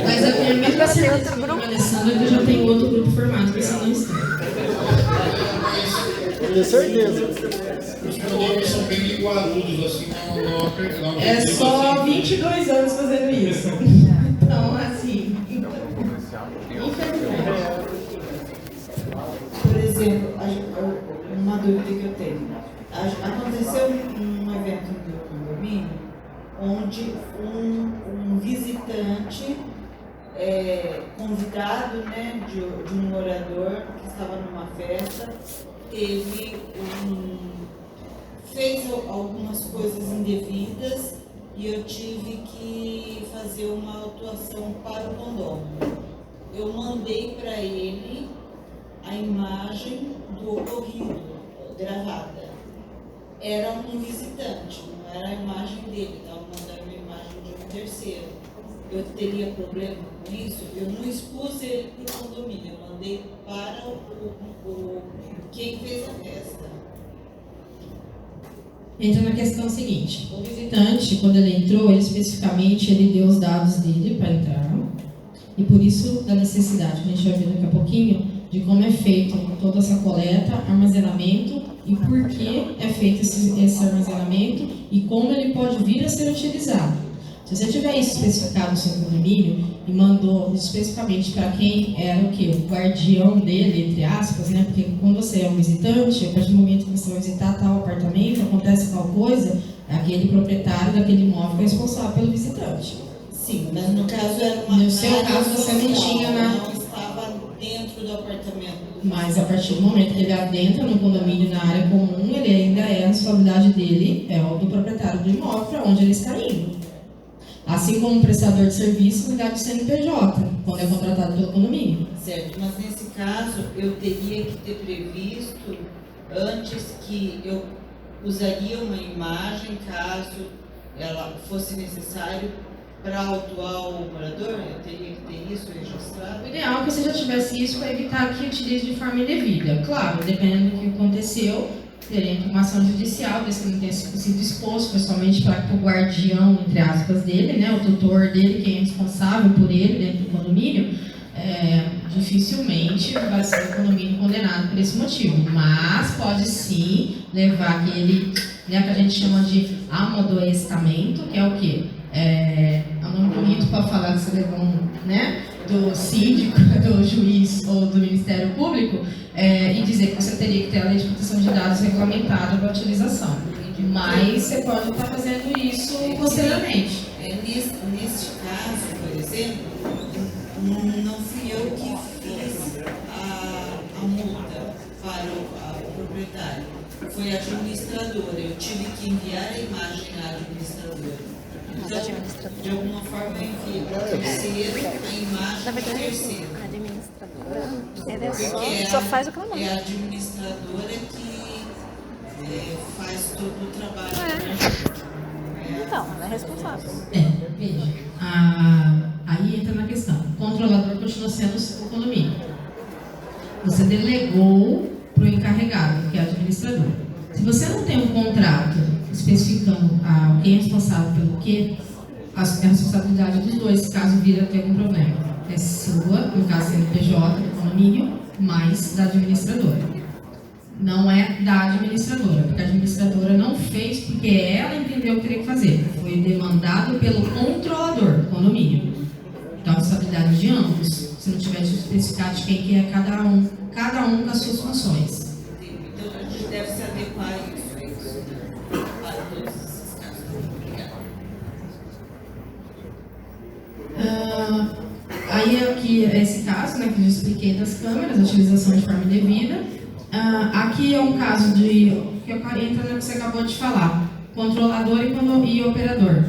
Mas a minha mesma certeza que o Alessandro já tem outro grupo formado, que você não está. Tenho certeza. Os condomínios são bem linguarudos, assim, não É só assim. 22 anos fazendo isso. Então, assim... Por exemplo, uma dúvida que eu tenho. Aconteceu um evento no meu condomínio onde um visitante convidado, né, de um morador que estava numa festa, fez algumas coisas indevidas e eu tive que fazer uma autuação para o condomínio. Eu mandei para ele a imagem do ocorrido, gravada. Era um visitante, não era a imagem dele, estava mandando a imagem de um terceiro. Eu teria problema com isso? Eu não expus ele para o condomínio, eu mandei para quem fez a festa. Entra na questão seguinte, o visitante, quando ele entrou, especificamente, ele deu os dados dele para entrar, e por isso da necessidade, que a gente vai ver daqui a pouquinho, de como é feito toda essa coleta, armazenamento e por que é feito esse armazenamento e como ele pode vir a ser utilizado. Se você tiver isso especificado no seu condomínio e mandou especificamente para quem era o quê? O guardião dele, entre aspas, né? Porque quando você é um visitante, a partir do momento que você vai visitar tal apartamento, acontece tal coisa, aquele proprietário daquele imóvel é responsável pelo visitante. Sim, mas no caso era uma... No seu caso, você não tinha não estava dentro do apartamento. Mas a partir do momento que ele adentra no condomínio, na área comum, ele ainda é a responsabilidade dele, é o do proprietário do imóvel, para onde ele está indo. Assim como um prestador de serviço, unidade de CNPJ, quando é contratado pelo condomínio. Certo, mas nesse caso eu teria que ter previsto antes que eu usaria uma imagem caso ela fosse necessário para autuar o morador, eu teria que ter isso registrado? O ideal é que você já tivesse isso para evitar que utilize de forma indevida. Claro, dependendo do que aconteceu, teria uma ação judicial, desde que não tenha sido exposto, principalmente para o guardião, entre aspas, dele, né, o tutor dele, quem é responsável por ele dentro do condomínio, dificilmente vai ser o condomínio condenado por esse motivo. Mas pode sim levar aquele, né, que a gente chama de amodoestamento, que é o quê? É um nome bonito para falar que você levou né, do síndico, do juiz ou do Ministério Público, e dizer que você teria que ter a lei de proteção de dados regulamentada para a utilização. Mas você pode estar fazendo isso posteriormente. Neste caso, por exemplo, não fui eu que fiz a multa para o proprietário, foi a administradora. Eu tive que enviar a imagem à administradora. Então, de alguma forma, eu enviei para o terceiro a imagem do terceiro. A administradora só faz o que ela manda. É a administradora que faz todo o trabalho. Então, ela é responsável. Veja. Aí entra na questão. O controlador continua sendo o condomínio. Você delegou para o encarregado, que é o administrador. Se você não tem um contrato especificando quem é responsável pelo quê, a responsabilidade dos dois, caso vir a ter algum problema, é sua, no caso CNPJ, do condomínio, mais da administradora. Não é da administradora, porque a administradora não fez porque ela entendeu o que teria que fazer. Foi demandado pelo controlador do condomínio. Então, a responsabilidade de ambos, se não tiver especificado de quem que é cada um com as suas funções. Então a gente deve se adequar a isso para todos esses casos. Obrigada. Aí aqui é esse caso, né, que eu já expliquei das câmeras, utilização de forma indevida. Aqui é um caso que entra no que você acabou de falar, controlador e operador.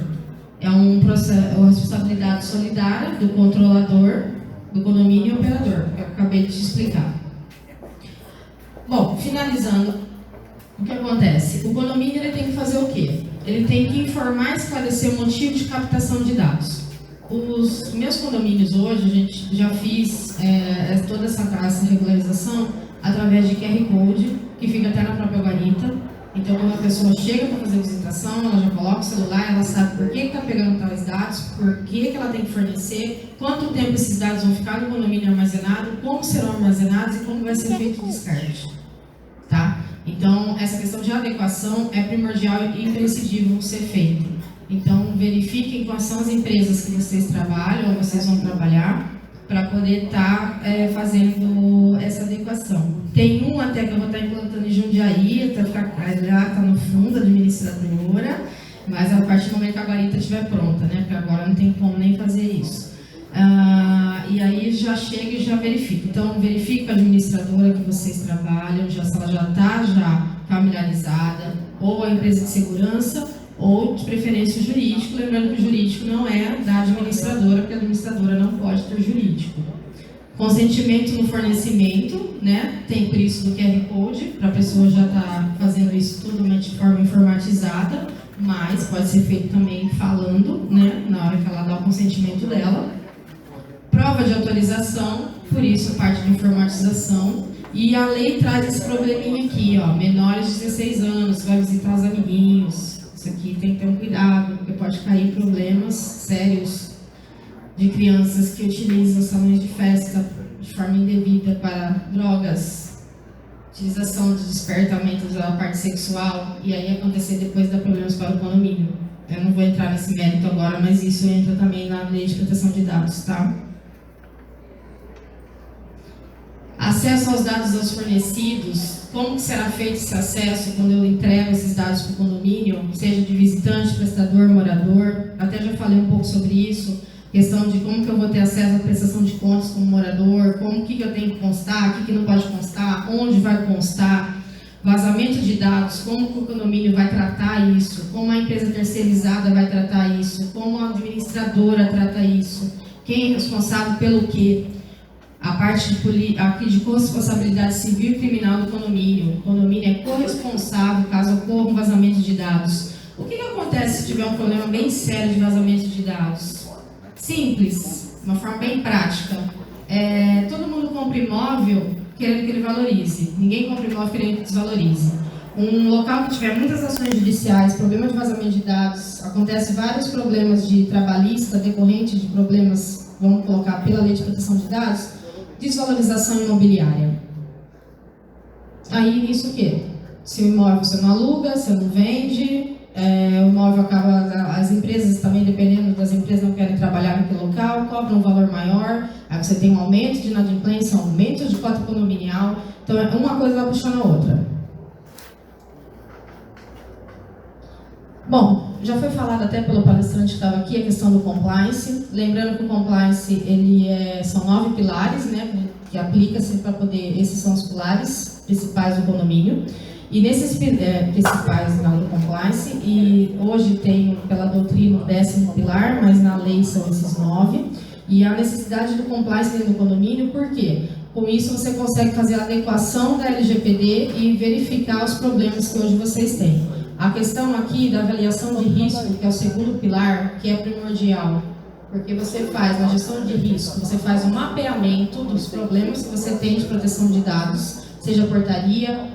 É uma responsabilidade solidária do controlador, do condomínio e operador, que eu acabei de te explicar. Bom, finalizando, o que acontece? O condomínio ele tem que fazer o quê? Ele tem que informar e esclarecer o motivo de captação de dados. Os meus condomínios hoje, a gente já fiz toda essa regularização através de QR Code, que fica até na própria guarita. Então, quando a pessoa chega para fazer a visitação, ela já coloca o celular, ela sabe por que está pegando tais dados, por que ela tem que fornecer, quanto tempo esses dados vão ficar no condomínio armazenado, como serão armazenados e como vai ser feito o descarte. Tá? Então, essa questão de adequação é primordial e imprescindível ser feito. Então, verifiquem quais são as empresas que vocês trabalham ou vocês vão trabalhar para poder estar fazendo essa adequação. Tem um até que eu vou estar implantando em Jundiaí, até ficar já está no fundo, administradora, mas a partir do momento que a guarita estiver pronta, né? Porque agora não tem como nem fazer isso. E aí já chega e já verifica. Então, verifique com a administradora que vocês trabalham, se ela já está familiarizada, ou a empresa de segurança, ou de preferência o jurídico, lembrando que o jurídico não é da administradora, porque a administradora não pode ter jurídico. Consentimento no fornecimento, né? Tem por isso do QR Code, para a pessoa já estar fazendo isso tudo de forma informatizada, mas pode ser feito também falando, né? Na hora que ela dá o consentimento dela. Prova de autorização, por isso a parte de informatização. E a lei traz esse probleminha aqui, ó, menores de 16 anos, vai visitar os amiguinhos. Isso aqui tem que ter um cuidado, porque pode cair problemas sérios de crianças que utilizam salões de festa de forma indevida para drogas, utilização de despertamento da parte sexual, e aí acontecer depois dar problemas para o condomínio. Eu não vou entrar nesse mérito agora, mas isso entra também na lei de proteção de dados, tá? Acesso aos dados aos fornecidos, como que será feito esse acesso quando eu entrego esses dados para o condomínio, seja de visitante, prestador, morador, até já falei um pouco sobre isso, questão de como que eu vou ter acesso à prestação de contas como morador, como que eu tenho que constar, o que não pode constar, onde vai constar, vazamento de dados, como que o condomínio vai tratar isso, como a empresa terceirizada vai tratar isso, como a administradora trata isso, quem é responsável pelo quê. A parte aqui de corresponsabilidade civil e criminal do condomínio. O condomínio é corresponsável caso ocorra um vazamento de dados. O que acontece se tiver um problema bem sério de vazamento de dados? Simples, uma forma bem prática. Todo mundo compra imóvel querendo que ele valorize. Ninguém compra imóvel querendo que desvalorize. Um local que tiver muitas ações judiciais, problema de vazamento de dados, acontece vários problemas de trabalhista decorrente de problemas, vamos colocar pela lei de proteção de dados, desvalorização imobiliária. Aí nisso o quê? Se o imóvel você não aluga, você não vende, o imóvel acaba, as empresas também, dependendo das empresas, não querem trabalhar naquele local, cobram um valor maior, aí você tem um aumento de inadimplência, um aumento de cota condominial, então uma coisa vai puxando a outra. Bom, já foi falado até pelo palestrante que estava aqui a questão do compliance. Lembrando que o compliance são 9 pilares, né, que aplica-se para poder. Esses são os pilares principais do condomínio. E nesses principais do compliance, e hoje tem pela doutrina o 10º pilar, mas na lei são esses 9. E a necessidade do compliance dentro do condomínio, por quê? Com isso você consegue fazer a adequação da LGPD e verificar os problemas que hoje vocês têm. A questão aqui da avaliação de risco, que é o segundo pilar, que é primordial, porque você faz na gestão de risco, você faz um mapeamento dos problemas que você tem de proteção de dados, seja portaria,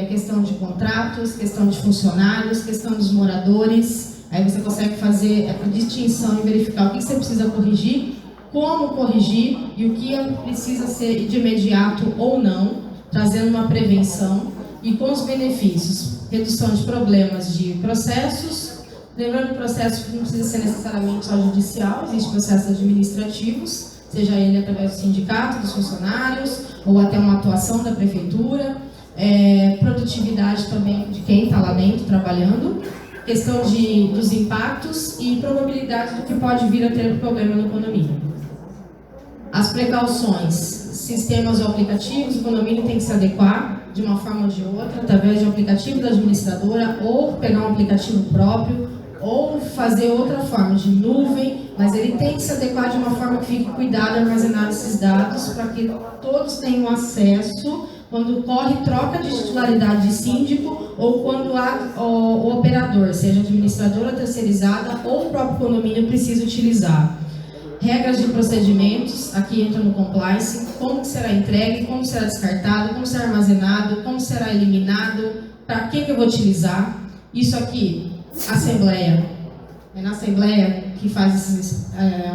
questão de contratos, questão de funcionários, questão dos moradores. Aí você consegue fazer a distinção e verificar o que você precisa corrigir, como corrigir e o que precisa ser de imediato ou não, trazendo uma prevenção e com os benefícios. Redução de problemas de processos. Lembrando que o processo não precisa ser necessariamente só judicial, existem processos administrativos, seja ele através do sindicato, dos funcionários, ou até uma atuação da prefeitura. Produtividade também de quem está lá dentro trabalhando. Questão dos impactos e probabilidade do que pode vir a ter problema no condomínio. As precauções, sistemas ou aplicativos, o condomínio tem que se adequar de uma forma ou de outra, através de um aplicativo da administradora, ou pegar um aplicativo próprio, ou fazer outra forma, de nuvem, mas ele tem que se adequar de uma forma que fique cuidado em armazenar esses dados, para que todos tenham acesso quando ocorre troca de titularidade de síndico, ou quando o operador, seja administradora terceirizada, ou o próprio condomínio precisa utilizar. Regras de procedimentos, aqui entra no compliance, como será entregue, como será descartado, como será armazenado, como será eliminado, para que eu vou utilizar. Isso aqui, assembleia. É na assembleia que faz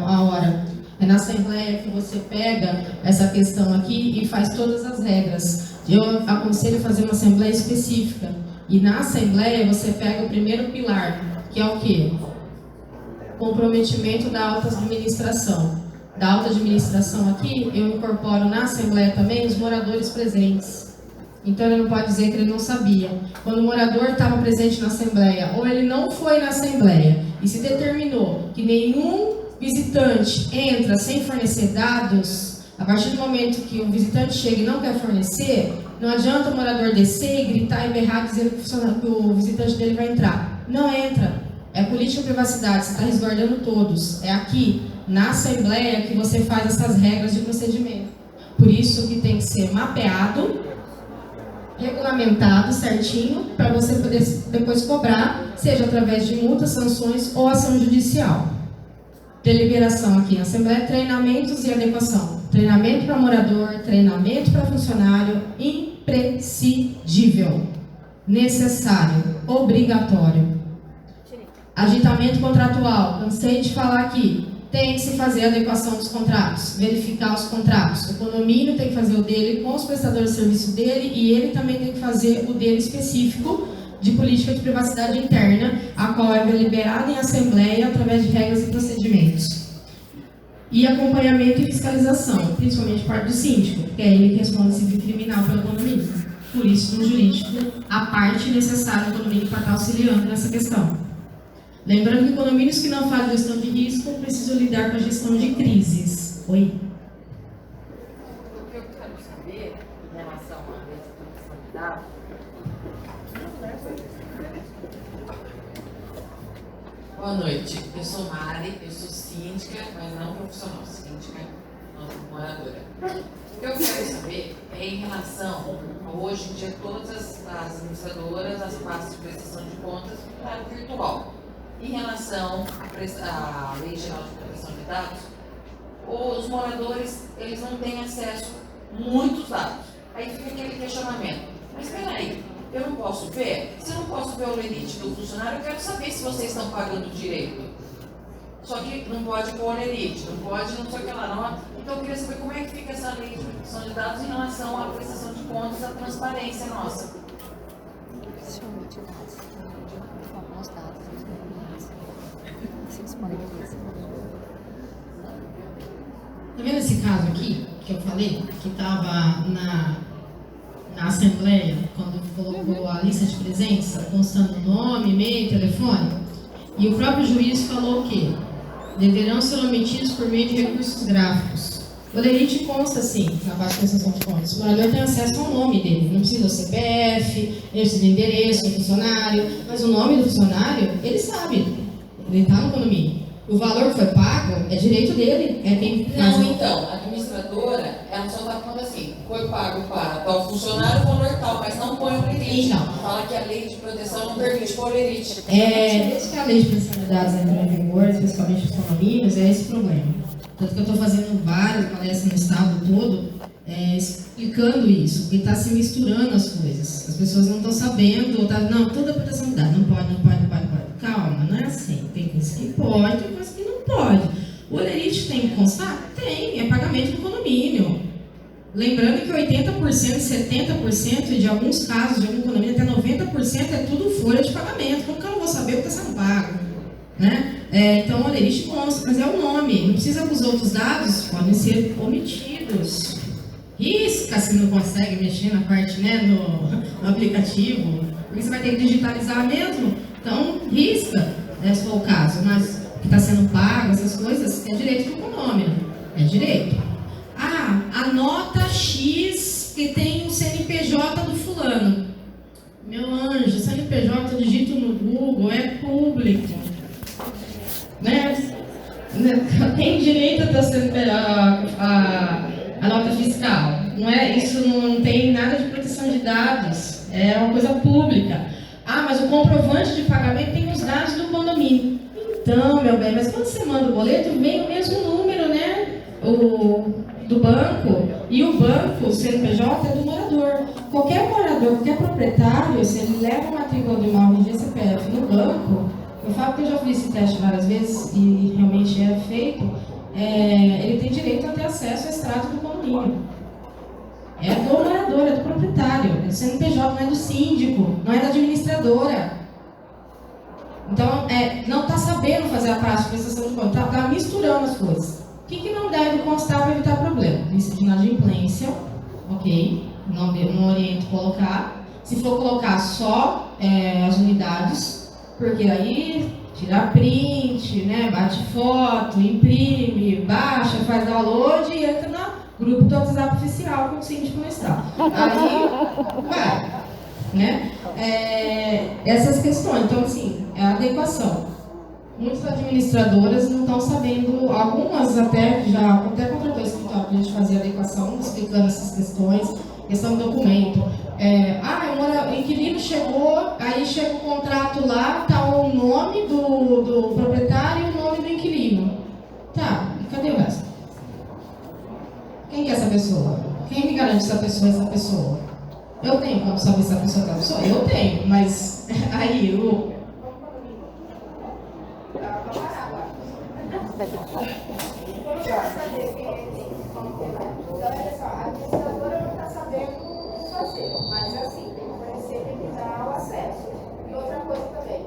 a hora. É na assembleia que você pega essa questão aqui e faz todas as regras. Eu aconselho fazer uma assembleia específica. E na assembleia você pega o primeiro pilar, que é o quê? Comprometimento da alta administração. Da alta administração aqui, eu incorporo na assembleia também os moradores presentes. Então ele não pode dizer que ele não sabia. Quando o morador estava presente na assembleia, ou ele não foi na assembleia, e se determinou que nenhum visitante entra sem fornecer dados, a partir do momento que o visitante chega e não quer fornecer, não adianta o morador descer e gritar e berrar dizendo que o visitante dele vai entrar. Não entra. É política de privacidade, você está resguardando todos. É aqui, na Assembleia, que você faz essas regras de procedimento. Por isso que tem que ser mapeado, regulamentado certinho, para você poder depois cobrar, seja através de multas, sanções ou ação judicial. Deliberação aqui na Assembleia, treinamentos e adequação. Treinamento para morador, treinamento para funcionário, imprescindível, necessário, obrigatório. Agitamento contratual, cansei de falar aqui, tem que se fazer a adequação dos contratos, verificar os contratos. O condomínio tem que fazer o dele com os prestadores de serviço dele e ele também tem que fazer o dele específico de política de privacidade interna, a qual é deliberada em assembleia através de regras e procedimentos. E acompanhamento e fiscalização, principalmente parte do síndico, que é ele que responde civil criminal pelo condomínio. Por isso, no jurídico, a parte necessária do condomínio para estar auxiliando nessa questão. Lembrando que condomínios que não fazem gestão de risco precisam lidar com a gestão de crises. Oi? O que eu quero saber em relação à restrição de dados. Boa noite, eu sou Mari, eu sou síndica, mas não profissional, síndica, não moradora. O que eu quero saber é em relação a hoje em dia todas as administradoras, as pastas de prestação de contas, virtual. Em relação à Lei Geral de Proteção de Dados, os moradores eles não têm acesso a muitos dados. Aí fica aquele questionamento. Mas espera aí, eu não posso ver? Se eu não posso ver o limite do funcionário, eu quero saber se vocês estão pagando direito. Só que não pode pôr o limite, não pode não sei o que lá. Não. Então eu queria saber como é que fica essa Lei de Proteção de Dados em relação à prestação de contas, à transparência nossa. Tá vendo esse caso aqui, que eu falei, que estava na Assembleia, quando colocou a lista de presença, constando nome, e-mail, telefone? E o próprio juiz falou o quê? Deverão ser omitidos por meio de recursos gráficos. O limite consta assim, na parte de prestação de contas. O morador tem acesso ao nome dele, não precisa do CPF, ele precisa do endereço do funcionário, mas o nome do funcionário, ele sabe, ele está no condomínio. O valor que foi pago é direito dele, é quem faz. Não, então, a administração administradora, ela só está falando assim, foi pago para tal funcionário, valor tal, mas não põe o lerite. Não. Fala que a lei de proteção não permite pôr o lerite. Desde que a lei de proteção de dados entrou em vigor, especialmente os condomínios, é esse problema. Tanto que eu estou fazendo várias palestras no estado todo, explicando isso, porque está se misturando as coisas. As pessoas não estão sabendo, não, toda a proteção de dados, não pode. Calma, não é assim. Tem coisas que pode, tem coisas que não pode. O lerite tem que constar? Tem, é pagamento do condomínio. Lembrando que 80%, 70% de alguns casos, de algum condomínio, até 90% é tudo folha de pagamento. Como que eu não vou saber o que está sendo pago? Né? Então, o lerite consta, mas é o nome. Não precisa que os outros dados podem ser omitidos. Risca se não consegue mexer na parte, né, no aplicativo, porque você vai ter que digitalizar mesmo. Então, risca, se for o caso, mas o que está sendo pago, essas coisas, é direito do condomínio. É direito. A nota X que tem o CNPJ do fulano. Meu anjo, CNPJ eu digito no Google, é público. Né? Tem direito a ter a nota fiscal. Não é? Isso não tem nada de proteção de dados. É uma coisa pública. Mas o comprovante de pagamento tem os dados do condomínio. Então, meu bem, mas quando você manda o boleto, vem o mesmo número, né? Do banco. E o banco, o CNPJ, é do morador. Qualquer morador, qualquer proprietário, se ele leva uma matrícula do imóvel de CPF no banco, eu falo que eu já fiz esse teste várias vezes e realmente é feito, ele tem direito a ter acesso ao extrato do condomínio. É do morador, é do proprietário. O CNPJ não é do síndico, não é da administradora. Então, não está sabendo fazer a prática de prestação de conta, está misturando as coisas. O que não deve constar para evitar problema? Lista de inadimplência, ok, não oriento colocar. Se for colocar só as unidades, porque aí tira print, né, bate foto, imprime, baixa, faz download e entra no grupo do WhatsApp oficial que o síndico não está. Aí vai, né? Essas questões, então assim, é a adequação. Muitas administradoras não estão sabendo, algumas até contratou escritório para a gente fazer adequação, explicando essas questões, questão do documento. O inquilino chegou, aí chega o contrato lá, está o nome do proprietário e o nome do inquilino. Tá, e cadê o resto? Quem que é essa pessoa? Quem me garante se a pessoa é essa pessoa? Eu tenho como saber se a pessoa é essa pessoa? Eu tenho, mas aí a administradora não está sabendo o que fazer, mas assim, tem que conhecer, tem que dar o acesso. E outra coisa também,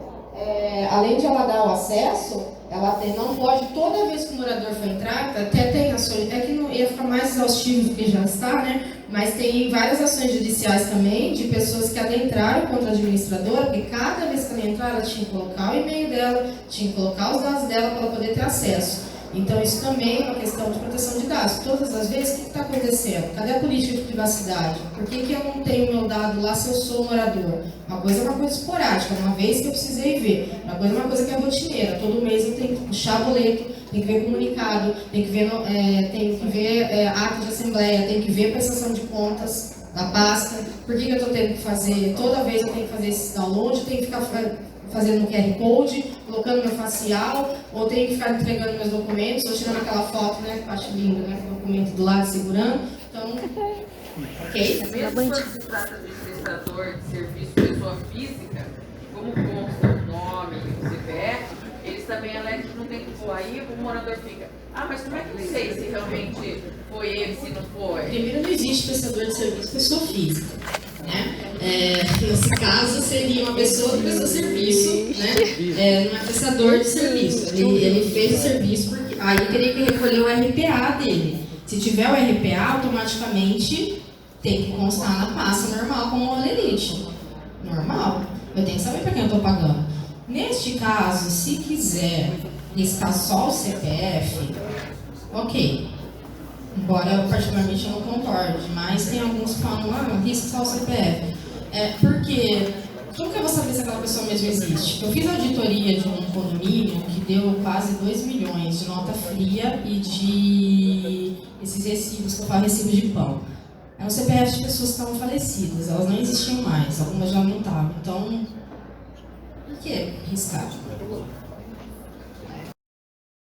além de ela dar o acesso, ela não pode, toda vez que o morador for entrar, até tem ações, que não ia ficar mais exaustivo do que já está, né? Mas tem várias ações judiciais também, de pessoas que adentraram contra a administradora, porque cada vez que ela entrar, ela tinha que colocar o e-mail dela, tinha que colocar os dados dela para ela poder ter acesso. Então, isso também é uma questão de proteção de dados. Todas as vezes, o que está acontecendo? Cadê a política de privacidade? Por que eu não tenho meu dado lá se eu sou morador? Uma coisa é uma coisa esporádica, uma vez que eu precisei ver. Uma coisa é uma coisa que é rotineira. Todo mês eu tenho que puxar boleto, tem que ver comunicado, tem que ver ato de assembleia, tem que ver prestação de contas da pasta. Por que eu estou tendo que fazer? Toda vez eu tenho que fazer esse download, tenho que ficar fazendo um QR Code, colocando meu facial, ou tenho que ficar entregando meus documentos, ou tirando aquela foto, né, que eu acho linda, né, com o documento do lado segurando. Então, ok? Mesmo quando se trata de prestador de serviço pessoa física, como consta o nome e o CPF, eles também alegam que não tem que pôr aí, o morador fica, mas como é que eu sei se realmente foi ele, se não foi? Primeiro, não existe prestador de serviço pessoa física, né? Nesse caso, seria uma pessoa que prestou serviço, né? Não é prestador de serviço. Ele fez o serviço, porque aí teria que recolher o RPA dele. Se tiver o RPA, automaticamente tem que constar na pasta normal como o lerite. Normal. Eu tenho que saber para quem eu estou pagando. Neste caso, se quiser listar só o CPF, ok. Embora eu particularmente não concorde, mas tem alguns que falam, lista só o CPF. Porque como que eu vou saber se aquela pessoa mesmo existe? Eu fiz auditoria de um condomínio que deu quase 2 milhões de nota fria e de esses recibos, que eu falo recibo de pão. É um CPF de pessoas que estavam falecidas, elas não existiam mais, algumas já não estavam. Então, por que riscar?